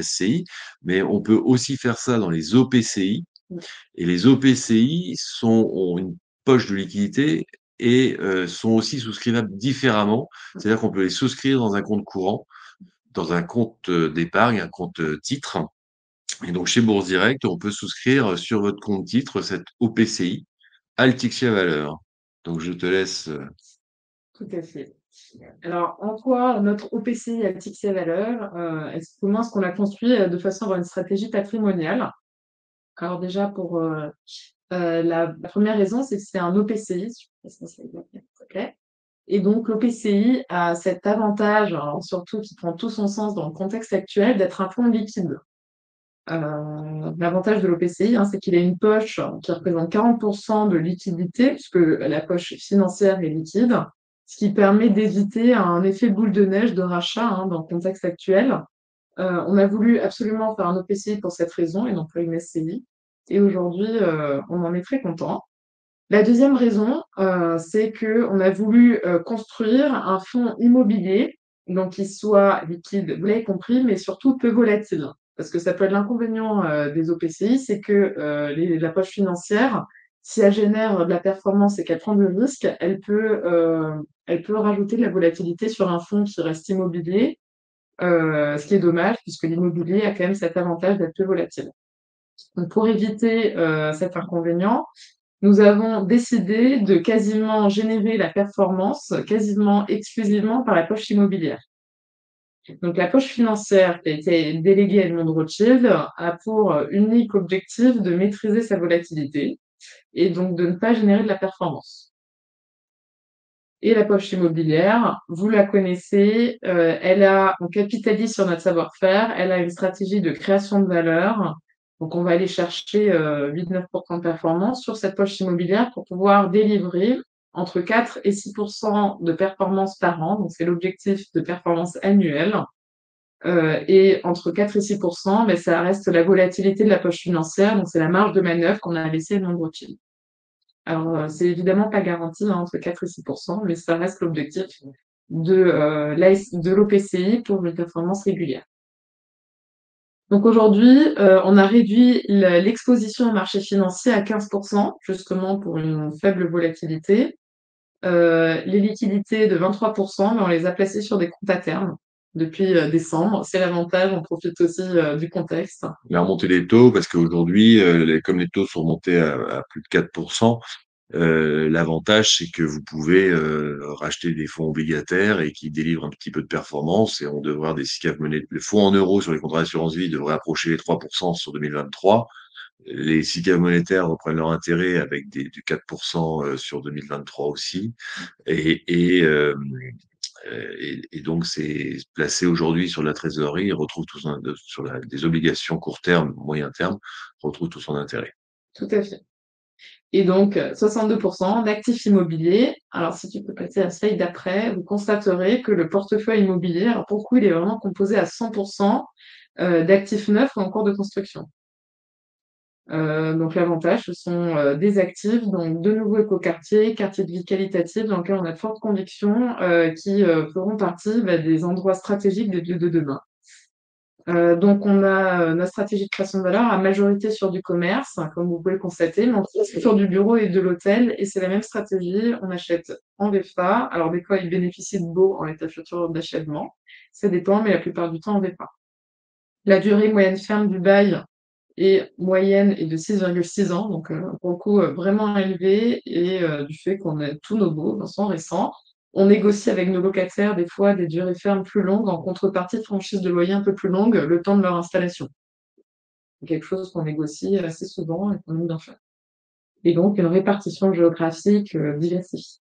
SCI, mais on peut aussi faire ça dans les OPCI. Mmh. Et les OPCI ont une poche de liquidité, et sont aussi souscrivables différemment. C'est-à-dire qu'on peut les souscrire dans un compte courant, dans un compte d'épargne, un compte titre. Et donc, chez Bourse Direct, on peut souscrire sur votre compte titre cet OPCI Altixia Valeur. Donc, je te laisse. Tout à fait. Alors, en quoi notre OPCI a fixé sa valeur? Comment est-ce qu'on l'a construit, de façon à avoir une stratégie patrimoniale? Alors déjà pour, la 1re raison, c'est que c'est un OPCI, je sais pas si ça va être très clair. Et donc l'OPCI a cet avantage, alors surtout qui prend tout son sens dans le contexte actuel, d'être un fonds liquide. L'avantage de l'OPCI, hein, c'est qu'il a une poche qui représente 40 de liquidité, puisque la poche financière est liquide, ce qui permet d'éviter un effet boule de neige de rachat, hein, dans le contexte actuel. On a voulu absolument faire un OPCI pour cette raison et non pas une SCI. Et aujourd'hui, on en est très content. La deuxième raison, c'est qu'on a voulu construire un fonds immobilier, donc qui soit liquide, vous l'avez compris, mais surtout peu volatile. Parce que ça peut être l'inconvénient des OPCI, c'est que la poche financière, si elle génère de la performance et qu'elle prend du risque, elle peut rajouter de la volatilité sur un fonds qui reste immobilier, ce qui est dommage puisque l'immobilier a quand même cet avantage d'être peu volatile. Donc pour éviter cet inconvénient, nous avons décidé de quasiment générer la performance quasiment exclusivement par la poche immobilière. Donc la poche financière qui a été déléguée à Edmond Rothschild a pour unique objectif de maîtriser sa volatilité et donc de ne pas générer de la performance. Et la poche immobilière, vous la connaissez, on capitalise sur notre savoir-faire, elle a une stratégie de création de valeur. Donc on va aller chercher 8-9 de performance sur cette poche immobilière pour pouvoir délivrer entre 4 et 6 de performance par an. Donc c'est l'objectif de performance annuelle. Et entre 4 et 6 mais ça reste la volatilité de la poche financière, donc c'est la marge de manœuvre qu'on a laissée à non-broking. Alors, c'est évidemment pas garanti, hein, entre 4 et 6 mais ça reste l'objectif de l'OPCI pour une performance régulière. Donc aujourd'hui, on a réduit l'exposition au marché financier à 15 justement pour une faible volatilité. Les liquidités de 23 mais on les a placées sur des comptes à terme depuis décembre. C'est l'avantage, on profite aussi du contexte. La remontée des taux, parce qu'aujourd'hui, comme les taux sont montés à plus de 4%, l'avantage, c'est que vous pouvez racheter des fonds obligataires et qui délivrent un petit peu de performance. Et on devrait avoir des SICAV monétaires. Les fonds en euros sur les contrats d'assurance vie devraient approcher les 3% sur 2023. Les SICAV monétaires reprennent leur intérêt avec du 4% sur 2023 aussi. Et, et, euh, et donc, c'est placé aujourd'hui sur la trésorerie et retrouve des obligations court terme, moyen terme, retrouve tout son intérêt. Tout à fait. Et donc, 62 d'actifs immobiliers. Alors, si tu peux passer à la slide d'après, vous constaterez que le portefeuille immobilier, alors pour le coup, il est vraiment composé à 100% d'actifs neufs ou en cours de construction. Donc, l'avantage, ce sont des actifs, donc de nouveaux écoquartiers, quartiers de vie qualitatifs dans lesquels on a de fortes convictions qui feront partie des endroits stratégiques des villes de demain. Donc, on a notre stratégie de création de valeur à majorité sur du commerce, hein, comme vous pouvez le constater, mais aussi sur du bureau et de l'hôtel. Et c'est la même stratégie. On achète en VFA. Alors, des fois, ils bénéficient de baux en état futur d'achèvement. Ça dépend, mais la plupart du temps en VFA. La durée moyenne ferme du bail est moyenne est de 6,6 ans, donc pour le coup, vraiment élevée. Et du fait qu'on a tous nos baux sont récents. On négocie avec nos locataires des fois des durées fermes plus longues en contrepartie de franchises de loyer un peu plus longues le temps de leur installation. C'est quelque chose qu'on négocie assez souvent et qu'on aime bien faire. Et donc une répartition géographique diversifiée.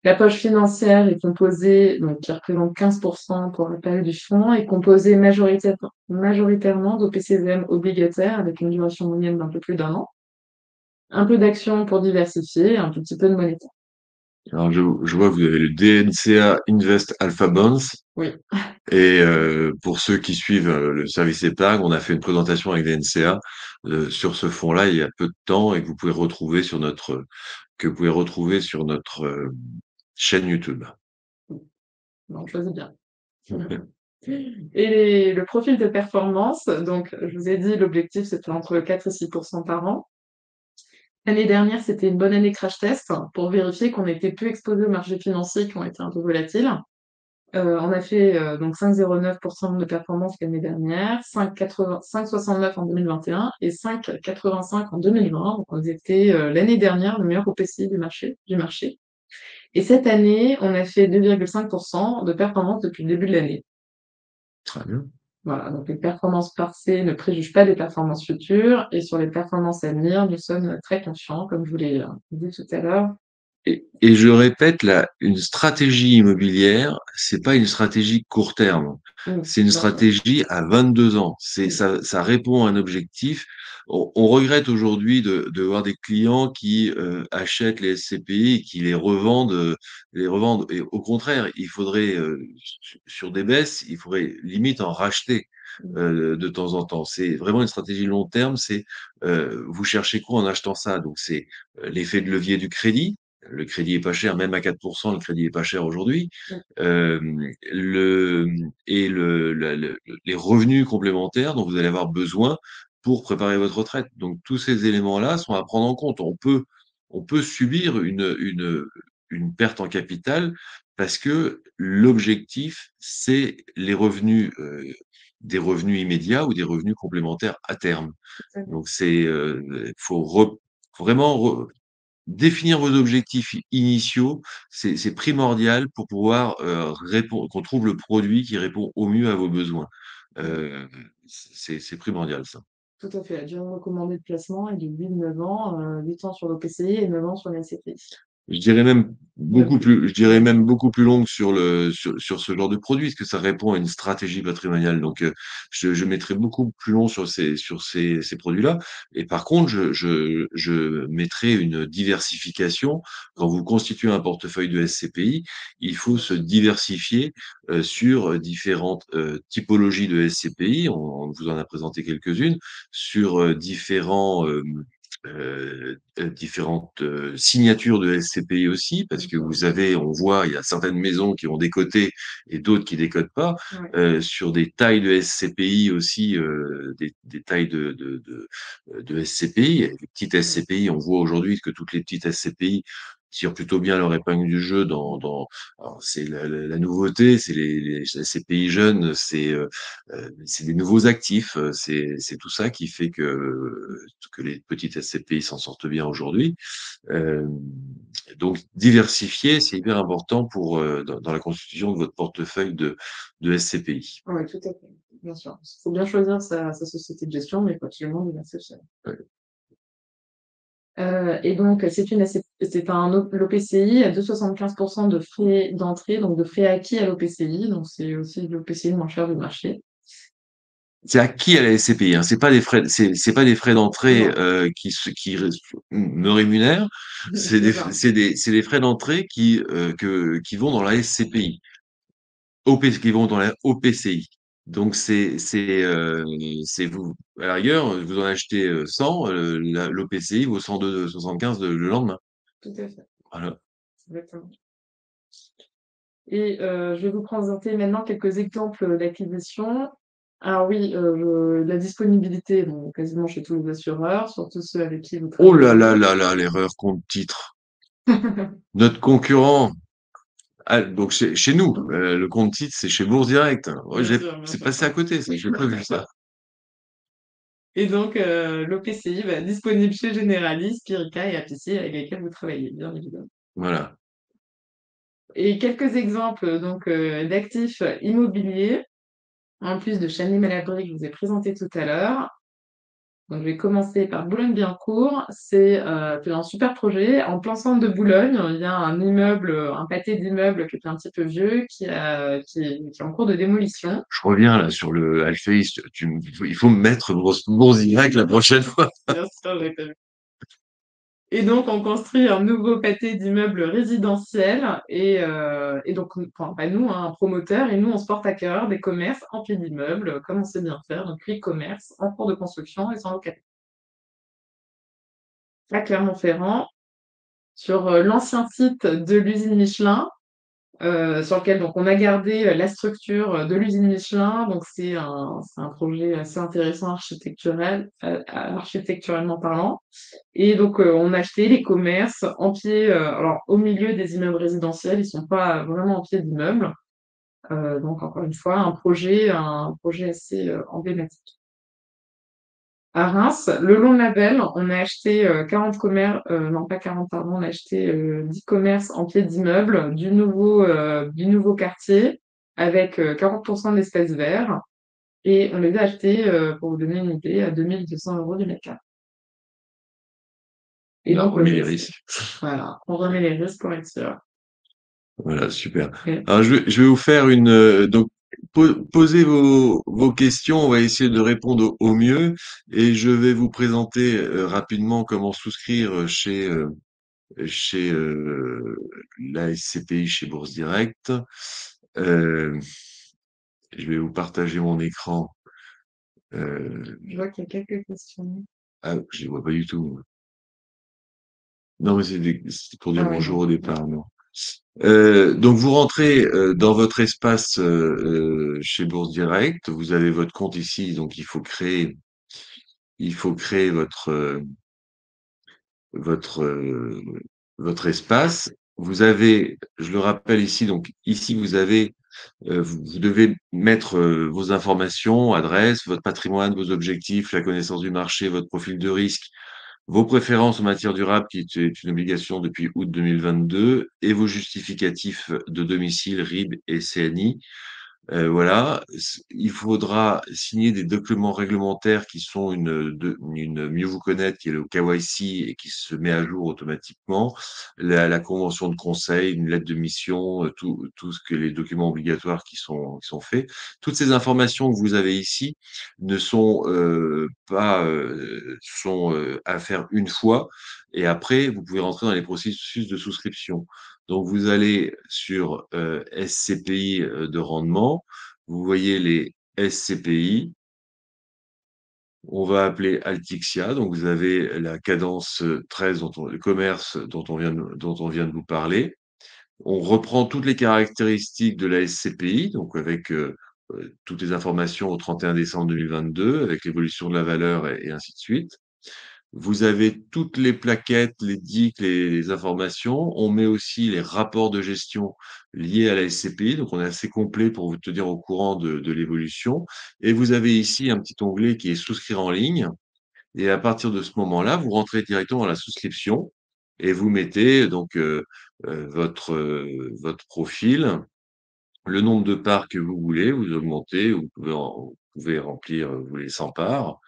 La poche financière est composée, donc qui représente 15% pour rappel du fonds, est composée majoritairement d'OPCVM obligataires avec une duration moyenne d'un peu plus d'un an. Un peu d'actions pour diversifier, un tout petit peu de monétaire. Alors, je vois que vous avez le DNCA Invest Alpha Bonds. Oui. Et pour ceux qui suivent le service épargne, on a fait une présentation avec DNCA sur ce fonds-là il y a peu de temps et que vous pouvez retrouver sur notre chaîne YouTube. On choisit bien. Et le profil de performance, donc je vous ai dit, l'objectif c'était entre 4 et 6 par an. L'année dernière, c'était une bonne année crash test pour vérifier qu'on était peu exposé aux marchés financiers qui ont été un peu volatiles. On a fait donc 5,09% de performance l'année dernière, 5,69 en 2021 et 5,85 en 2020. Donc on était l'année dernière le meilleur OPCI du marché. Et cette année, on a fait 2,5% de performance depuis le début de l'année. Très bien. Voilà, donc les performances passées ne préjugent pas des performances futures. Et sur les performances à venir, nous sommes très confiants, comme je vous l'ai dit tout à l'heure. Et je répète, là, une stratégie immobilière, c'est pas une stratégie court terme. C'est une Bien sûr. stratégie à 22 ans. Ça répond à un objectif. On regrette aujourd'hui de voir des clients qui achètent les SCPI et qui les revendent. Et au contraire, il faudrait, sur des baisses, il faudrait limite en racheter de temps en temps. C'est vraiment une stratégie long terme. Vous cherchez quoi en achetant ça? Donc, c'est l'effet de levier du crédit. Le crédit est pas cher, même à 4%, le crédit est pas cher aujourd'hui. Euh, les revenus complémentaires dont vous allez avoir besoin pour préparer votre retraite. Donc, tous ces éléments-là sont à prendre en compte. On peut subir une perte en capital parce que l'objectif, c'est les revenus, des revenus immédiats ou des revenus complémentaires à terme. Donc, faut vraiment définir vos objectifs initiaux, c'est primordial pour pouvoir qu'on trouve le produit qui répond au mieux à vos besoins. Euh, c'est primordial, ça. Tout à fait. La durée recommandée de placement est de 8-9 ans, 8 ans sur l'OPCI et 9 ans sur la SCPI. Je dirais même Même beaucoup plus. plus, je dirais même beaucoup plus longue sur ce genre de produit, parce que ça répond à une stratégie patrimoniale. Donc, je mettrais beaucoup plus long sur ces produits-là. Et par contre, je mettrais une diversification. Quand vous constituez un portefeuille de SCPI, il faut se diversifier sur différentes typologies de SCPI. On vous en a présenté quelques-unes sur différentes signatures de SCPI aussi, parce que vous avez, on voit, il y a certaines maisons qui ont décoté et d'autres qui décotent pas, Ouais. sur des tailles de SCPI aussi, des tailles de SCPI. Les petites SCPI, on voit aujourd'hui que toutes les petites SCPI tirent plutôt bien leur épingle du jeu alors c'est la nouveauté, c'est les SCPI jeunes, c'est des nouveaux actifs, c'est tout ça qui fait que les petites SCPI s'en sortent bien aujourd'hui. Euh, donc, diversifier, c'est hyper important dans la constitution de votre portefeuille de SCPI. Oui, tout à fait, bien sûr. Il faut bien choisir sa société de gestion, mais pas absolument diversifier. Ouais. Et donc, c'est un l'OPCI à 2,75% de frais d'entrée, donc de frais acquis à l'OPCI. Donc, c'est aussi l'OPCI le moins cher du marché. C'est acquis à la SCPI, hein. C'est pas des frais, c'est pas des frais d'entrée Non, me rémunèrent. c'est ça, C'est des frais d'entrée qui vont dans la SCPI. Qui vont dans la OPCI. Donc c'est vous à la rigueur, vous en achetez 100, l'OPCI vaut 102,75 le lendemain. tout à fait, Voilà. exactement. Et je vais vous présenter maintenant quelques exemples d'acquisition. Alors oui, la disponibilité, bon, quasiment chez tous les assureurs, surtout ceux avec qui vous Oh là là travaillez. là là, l'erreur compte titre. Notre concurrent, donc chez nous, le compte titre, c'est chez Bourse Direct. Ouais, Bien c'est sûr. passé à côté, ça, j'ai pas vu ça. Et donc, l'OPCI, bah, disponible chez Generali, Spirica et Apicier avec lesquels vous travaillez, bien évidemment. Voilà. Et quelques exemples donc d'actifs immobiliers, en plus de Chagny Malabry que je vous ai présenté tout à l'heure. Donc, je vais commencer par Boulogne-Billancourt. C'est un super projet. En plein centre de Boulogne, il y a un immeuble, un pâté d'immeubles qui est un petit peu vieux, qui est en cours de démolition. Je reviens là sur le Alphaïs. Il faut me mettre Bourse Direct la prochaine fois. Bien sûr, j'ai pas vu. Et donc, on construit un nouveau pâté d'immeubles résidentiels et donc, enfin, pas nous, hein, un promoteur, et nous, on se porte à cœur des commerces en pied d'immeuble, comme on sait bien faire, donc les commerces en cours de construction et sans locataire. À Clermont-Ferrand, sur l'ancien site de l'usine Michelin, sur lequel donc, on a gardé la structure de l'usine Michelin. Donc, c'est un projet assez intéressant architecturalement parlant. Et donc, on a acheté les commerces en pied, alors au milieu des immeubles résidentiels, ils sont pas vraiment en pied d'immeuble. Donc, encore une fois, un projet assez emblématique. À Reims, le long de la Belle, on a acheté 40 commerces, non pas 40, pardon, on a acheté 10 commerces en pied d'immeuble du nouveau quartier avec 40% d'espace vert. Et on les a achetés, pour vous donner une idée, à 2 200 € du mètre carré. Et On a donc, remis les risques. voilà, on remet les risques pour être sûr. Voilà, super. Et Alors, je vais vous faire donc, posez vos questions, on va essayer de répondre au mieux, et je vais vous présenter rapidement comment souscrire chez la SCPI, chez Bourse Direct. Euh, je vais vous partager mon écran. je vois qu'il y a quelques questions. Ah, je les vois pas du tout. Non, mais c'est pour dire Ah oui, bonjour non. au départ, non. Donc vous rentrez dans votre espace chez Bourse Direct, vous avez votre compte ici, donc il faut créer votre votre espace. Vous avez, je le rappelle ici, donc ici vous avez, vous devez mettre vos informations, adresse, votre patrimoine, vos objectifs, la connaissance du marché, votre profil de risque, vos préférences en matière durable, qui est une obligation depuis août 2022, et vos justificatifs de domicile, RIB et CNI. Voilà, il faudra signer des documents réglementaires qui sont une mieux vous connaître, qui est le KYC et qui se met à jour automatiquement. La convention de conseil, une lettre de mission, tout ce que les documents obligatoires qui sont faits. Toutes ces informations que vous avez ici ne sont, pas, sont, à faire une fois et après vous pouvez rentrer dans les processus de souscription. Donc vous allez sur, SCPI, de rendement, vous voyez les SCPI, on va appeler Altixia, donc vous avez la cadence, 13 le commerce dont on vient de vous parler. On reprend toutes les caractéristiques de la SCPI, donc avec, toutes les informations au 31 décembre 2022, avec l'évolution de la valeur et ainsi de suite. Vous avez toutes les plaquettes, les DIC, les informations. On met aussi les rapports de gestion liés à la SCPI, donc on est assez complet pour vous tenir au courant de l'évolution. Et vous avez ici un petit onglet qui est souscrire en ligne. Et à partir de ce moment-là, vous rentrez directement dans la souscription et vous mettez donc votre profil, le nombre de parts que vous voulez, vous augmentez, vous pouvez remplir, vous voulez 100 parts.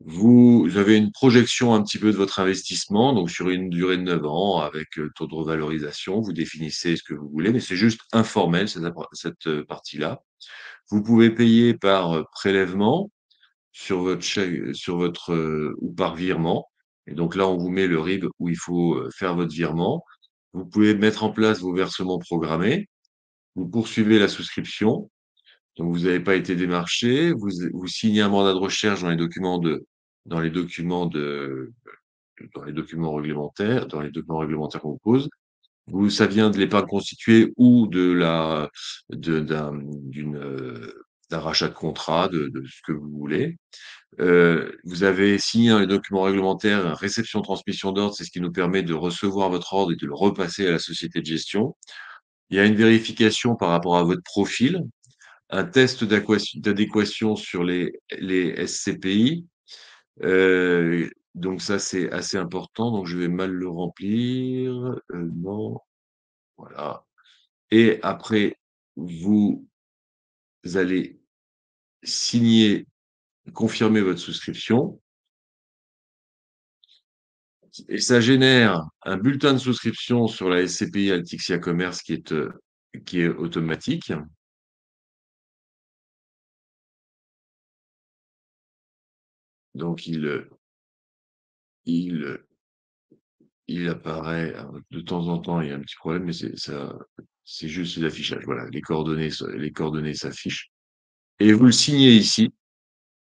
Vous avez une projection un petit peu de votre investissement, donc sur une durée de 9 ans avec, taux de revalorisation. Vous définissez ce que vous voulez, mais c'est juste informel cette partie-là. Vous pouvez payer par, prélèvement sur votre chèque sur votre, ou par virement et donc là, on vous met le RIB où il faut, faire votre virement. Vous pouvez mettre en place vos versements programmés. Vous poursuivez la souscription, donc vous n'avez pas été démarché. Vous signez un mandat de recherche dans les documents de dans les documents réglementaires qu'on vous pose. Ça vient de l'épargne constituée ou de d'un d'une, d'un rachat de contrat, de ce que vous voulez. Vous avez signé dans les documents réglementaires réception, transmission d'ordre, c'est ce qui nous permet de recevoir votre ordre et de le repasser à la société de gestion. Il y a une vérification par rapport à votre profil, un test d'adéquation sur les SCPI. Donc ça, c'est assez important, donc je vais mal le remplir. Non, voilà. Et après, vous allez signer, confirmer votre souscription et ça génère un bulletin de souscription sur la SCPI Altixia Commerce qui est automatique. Donc il il apparaît, de temps en temps, il y a un petit problème, mais c'est juste l'affichage. Voilà, les coordonnées s'affichent et vous le signez ici.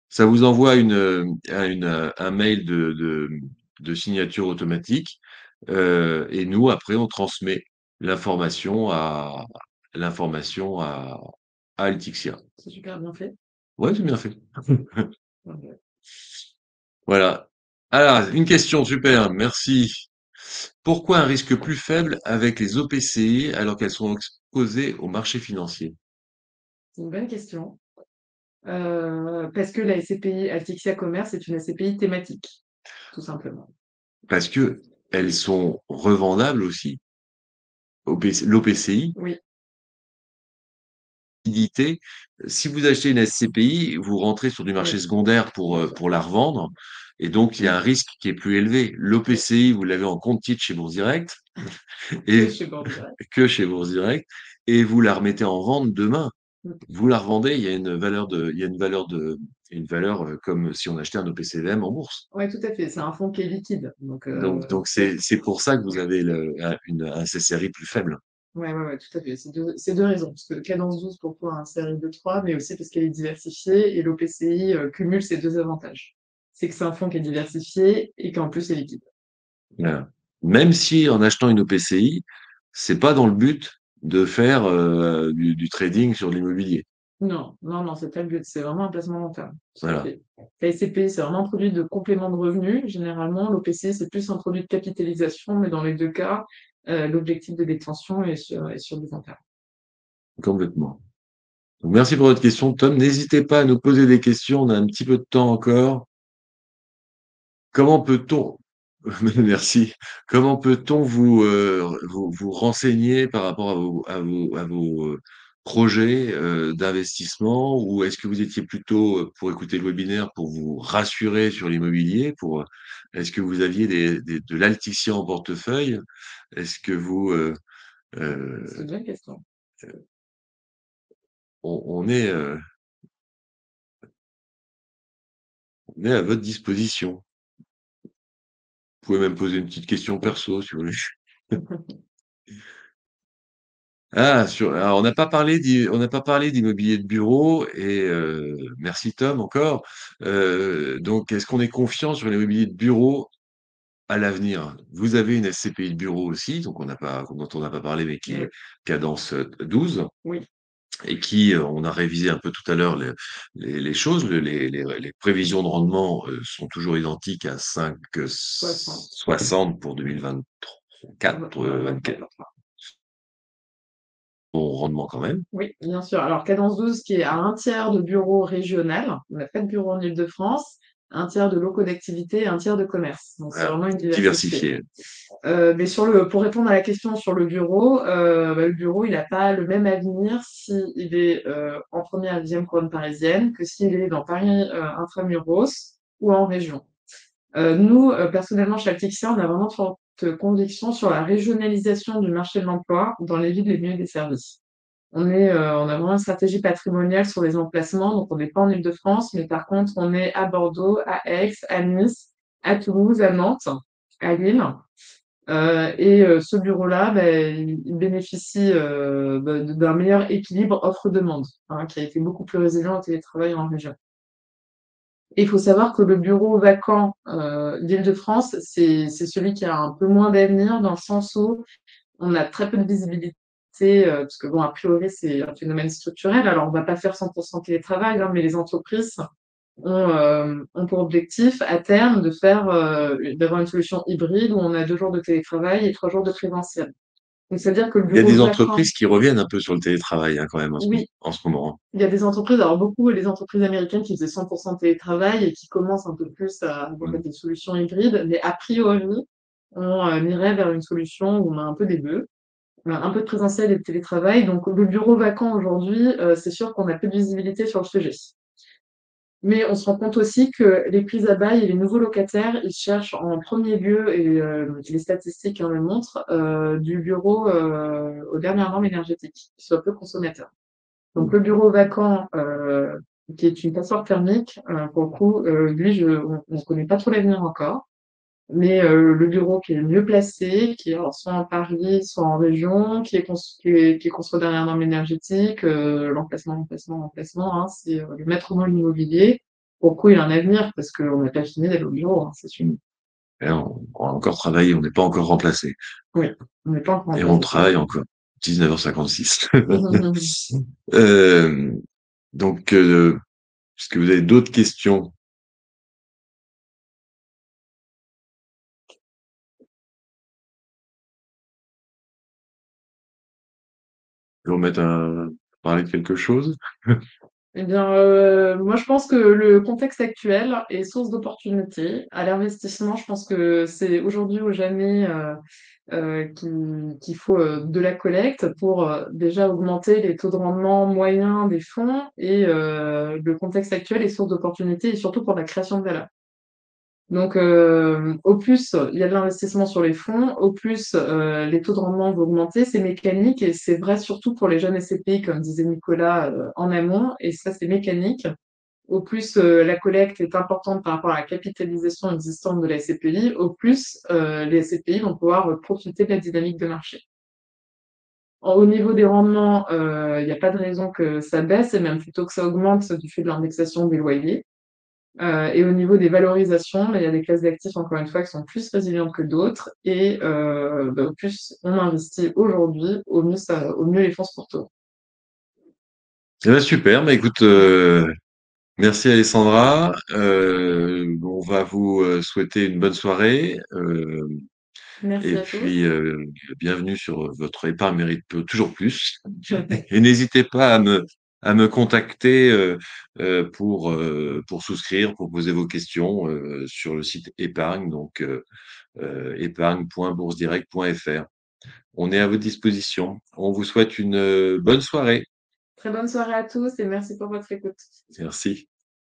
Ça vous envoie un mail de signature automatique, et nous, après, on transmet l'information à l'information à Altixia. C'est super bien fait. Ouais, c'est bien fait. OK. Voilà. Alors, une question, super, merci. Pourquoi un risque plus faible avec les OPCI alors qu'elles sont exposées au marché financier? C'est une bonne question. Parce que la SCPI Altixia Commerce est une SCPI thématique, tout simplement. Parce que elles sont revendables aussi. L'OPCI, Oui, liquidité, si vous achetez une SCPI, vous rentrez sur du marché oui, secondaire bien sûr. pour la revendre et donc il y a un risque qui est plus élevé. Oui, L'OPCI, vous l'avez en compte titre chez Bourse Direct que et chez Boursorama. que chez Bourse Direct et vous la remettez en vente demain. Mmh. Vous la revendez, il y a une valeur, comme si on achetait un OPCVM en bourse. Ouais, tout à fait, c'est un fonds qui est liquide, donc Donc c'est pour ça que vous avez un CCRI plus faible. ouais, ouais, ouais, tout à fait. C'est 2 raisons, parce que Cadence 12 pourquoi un série de 3, mais aussi parce qu'elle est diversifiée et l'OPCI, cumule ces 2 avantages. C'est que c'est un fonds qui est diversifié et qu'en plus est liquide. Voilà. Même si en achetant une OPCI, c'est pas dans le but de faire, du trading sur l'immobilier. Non, non, non, c'est pas le but, c'est vraiment un placement long terme, tout à Voilà. fait. La SCPI, c'est vraiment un produit de complément de revenus. Généralement, l'OPCI, c'est plus un produit de capitalisation, mais dans les 2 cas, l'objectif de détention est sur du long terme. Complètement. Donc merci pour votre question, Tom. N'hésitez pas à nous poser des questions, on a un petit peu de temps encore. Comment peut-on merci. Comment peut-on vous renseigner par rapport à vos projet, d'investissement ou est-ce que vous étiez plutôt, pour écouter le webinaire, pour vous rassurer sur l'immobilier? Est-ce que vous aviez de l'Alticia en portefeuille? Est-ce que vous, C'est une heu, bonne question. on est, on est à votre disposition. Vous pouvez même poser une petite question perso si vous voulez. Alors on n'a pas parlé d'immobilier de bureau et merci Tom encore. Donc est-ce qu'on est confiant sur l'immobilier de bureau à l'avenir? Vous avez une SCPI de bureau aussi, donc dont on n'a pas parlé, mais qui est Oui, cadence, 12 oui, et qui, on a révisé un peu tout à l'heure les choses. Les prévisions de rendement, sont toujours identiques à 60. 5,60 pour 2024, Ouais, 24. Bon rendement quand même. oui, bien sûr. Alors, Cadence 12, qui est à un tiers de bureaux régional. On n'a pas de bureau en Île-de-France, un tiers de locaux d'activité et un tiers de commerce. Donc, c'est Voilà, vraiment une diversifiée. diversifié. Mais pour répondre à la question sur le bureau, le bureau, il n'a pas le même avenir s'il est en première et deuxième couronne parisienne que s'il est dans Paris intramuros ou en région. Nous, personnellement, chez Altixia, on a vraiment de fortes convictions sur la régionalisation du marché de l'emploi dans les villes les mieux desservies. On a vraiment une stratégie patrimoniale sur les emplacements, donc on n'est pas en Île-de-France, mais par contre, on est à Bordeaux, à Aix, à Nice, à Toulouse, à Nantes, à Lille. Ce bureau-là, il bénéficie d'un meilleur équilibre offre-demande, hein, qui a été beaucoup plus résilient au télétravail en région. Et il faut savoir que le bureau vacant d'Île-de-France, c'est celui qui a un peu moins d'avenir dans le sens où on a très peu de visibilité, parce que bon, a priori, c'est un phénomène structurel. Alors, on va pas faire 100% télétravail, hein, mais les entreprises ont pour objectif à terme d'avoir une solution hybride où on a 2 jours de télétravail et 3 jours de présentiel. Donc, c'est-à-dire que le Il y a bureau des vacant, entreprises qui reviennent un peu sur le télétravail, hein, quand même oui, en ce moment, hein. il y a des entreprises, alors beaucoup les entreprises américaines qui faisaient 100% télétravail et qui commencent un peu plus à avoir Mmh. des solutions hybrides, mais a priori, on irait vers une solution où on a un peu des deux. Un peu de présentiel et de télétravail. Donc, le bureau vacant aujourd'hui, c'est sûr qu'on a peu de visibilité sur le sujet. Mais on se rend compte aussi que les prises à bail et les nouveaux locataires, ils cherchent en premier lieu, et les statistiques le montrent, du bureau aux dernières normes énergétiques, qui soit peu consommateur. Donc, le bureau vacant, qui est une passoire thermique, pour le coup, lui, on ne connaît pas trop l'avenir encore. Mais le bureau qui est le mieux placé, qui est alors soit en Paris, soit en région, qui est construit derrière normes énergétiques, l'emplacement, hein, c'est le maître mot de l'immobilier. Pour le coup, il a un avenir parce qu'on n'a pas fini d'aller au bureau, hein, c'est sûr. Et on a encore travaillé, on n'est pas encore remplacé Oui, on n'est pas encore et on remplacé, c'est travaille sûr. encore. 19h56. Mhm. Hem, donc est-ce que vous avez d'autres questions? Je peux vous remettre parler de quelque chose? Eh bien, moi, je pense que le contexte actuel est source d'opportunités. À l'investissement, je pense que c'est aujourd'hui ou jamais qu'il faut de la collecte pour déjà augmenter les taux de rendement moyens des fonds. Et le contexte actuel est source d'opportunités et surtout pour la création de valeur. Donc, au plus il y a de l'investissement sur les fonds, au plus les taux de rendement vont augmenter. C'est mécanique et c'est vrai surtout pour les jeunes SCPI, comme disait Nicolas en amont. Et ça, c'est mécanique. Au plus la collecte est importante par rapport à la capitalisation existante de la SCPI, au plus les SCPI vont pouvoir profiter de la dynamique de marché. Au niveau des rendements, il n'y a pas de raison que ça baisse et même plutôt que ça augmente du fait de l'indexation des loyers. Et au niveau des valorisations, il y a des classes d'actifs, encore une fois, qui sont plus résilientes que d'autres. Et au plus on investit aujourd'hui, au mieux les fonds se porteront. Eh bah, super, bah, écoute, merci Alessandra. On va vous, souhaiter une bonne soirée, Merci et à tous. puis, bienvenue sur votre épargne mérite toujours plus. Et n'hésitez pas à me contacter pour souscrire, pour poser vos questions sur le site épargne, donc épargne.boursedirect.fr. On est à votre disposition. On vous souhaite une bonne soirée. Très bonne soirée à tous et merci pour votre écoute. Merci.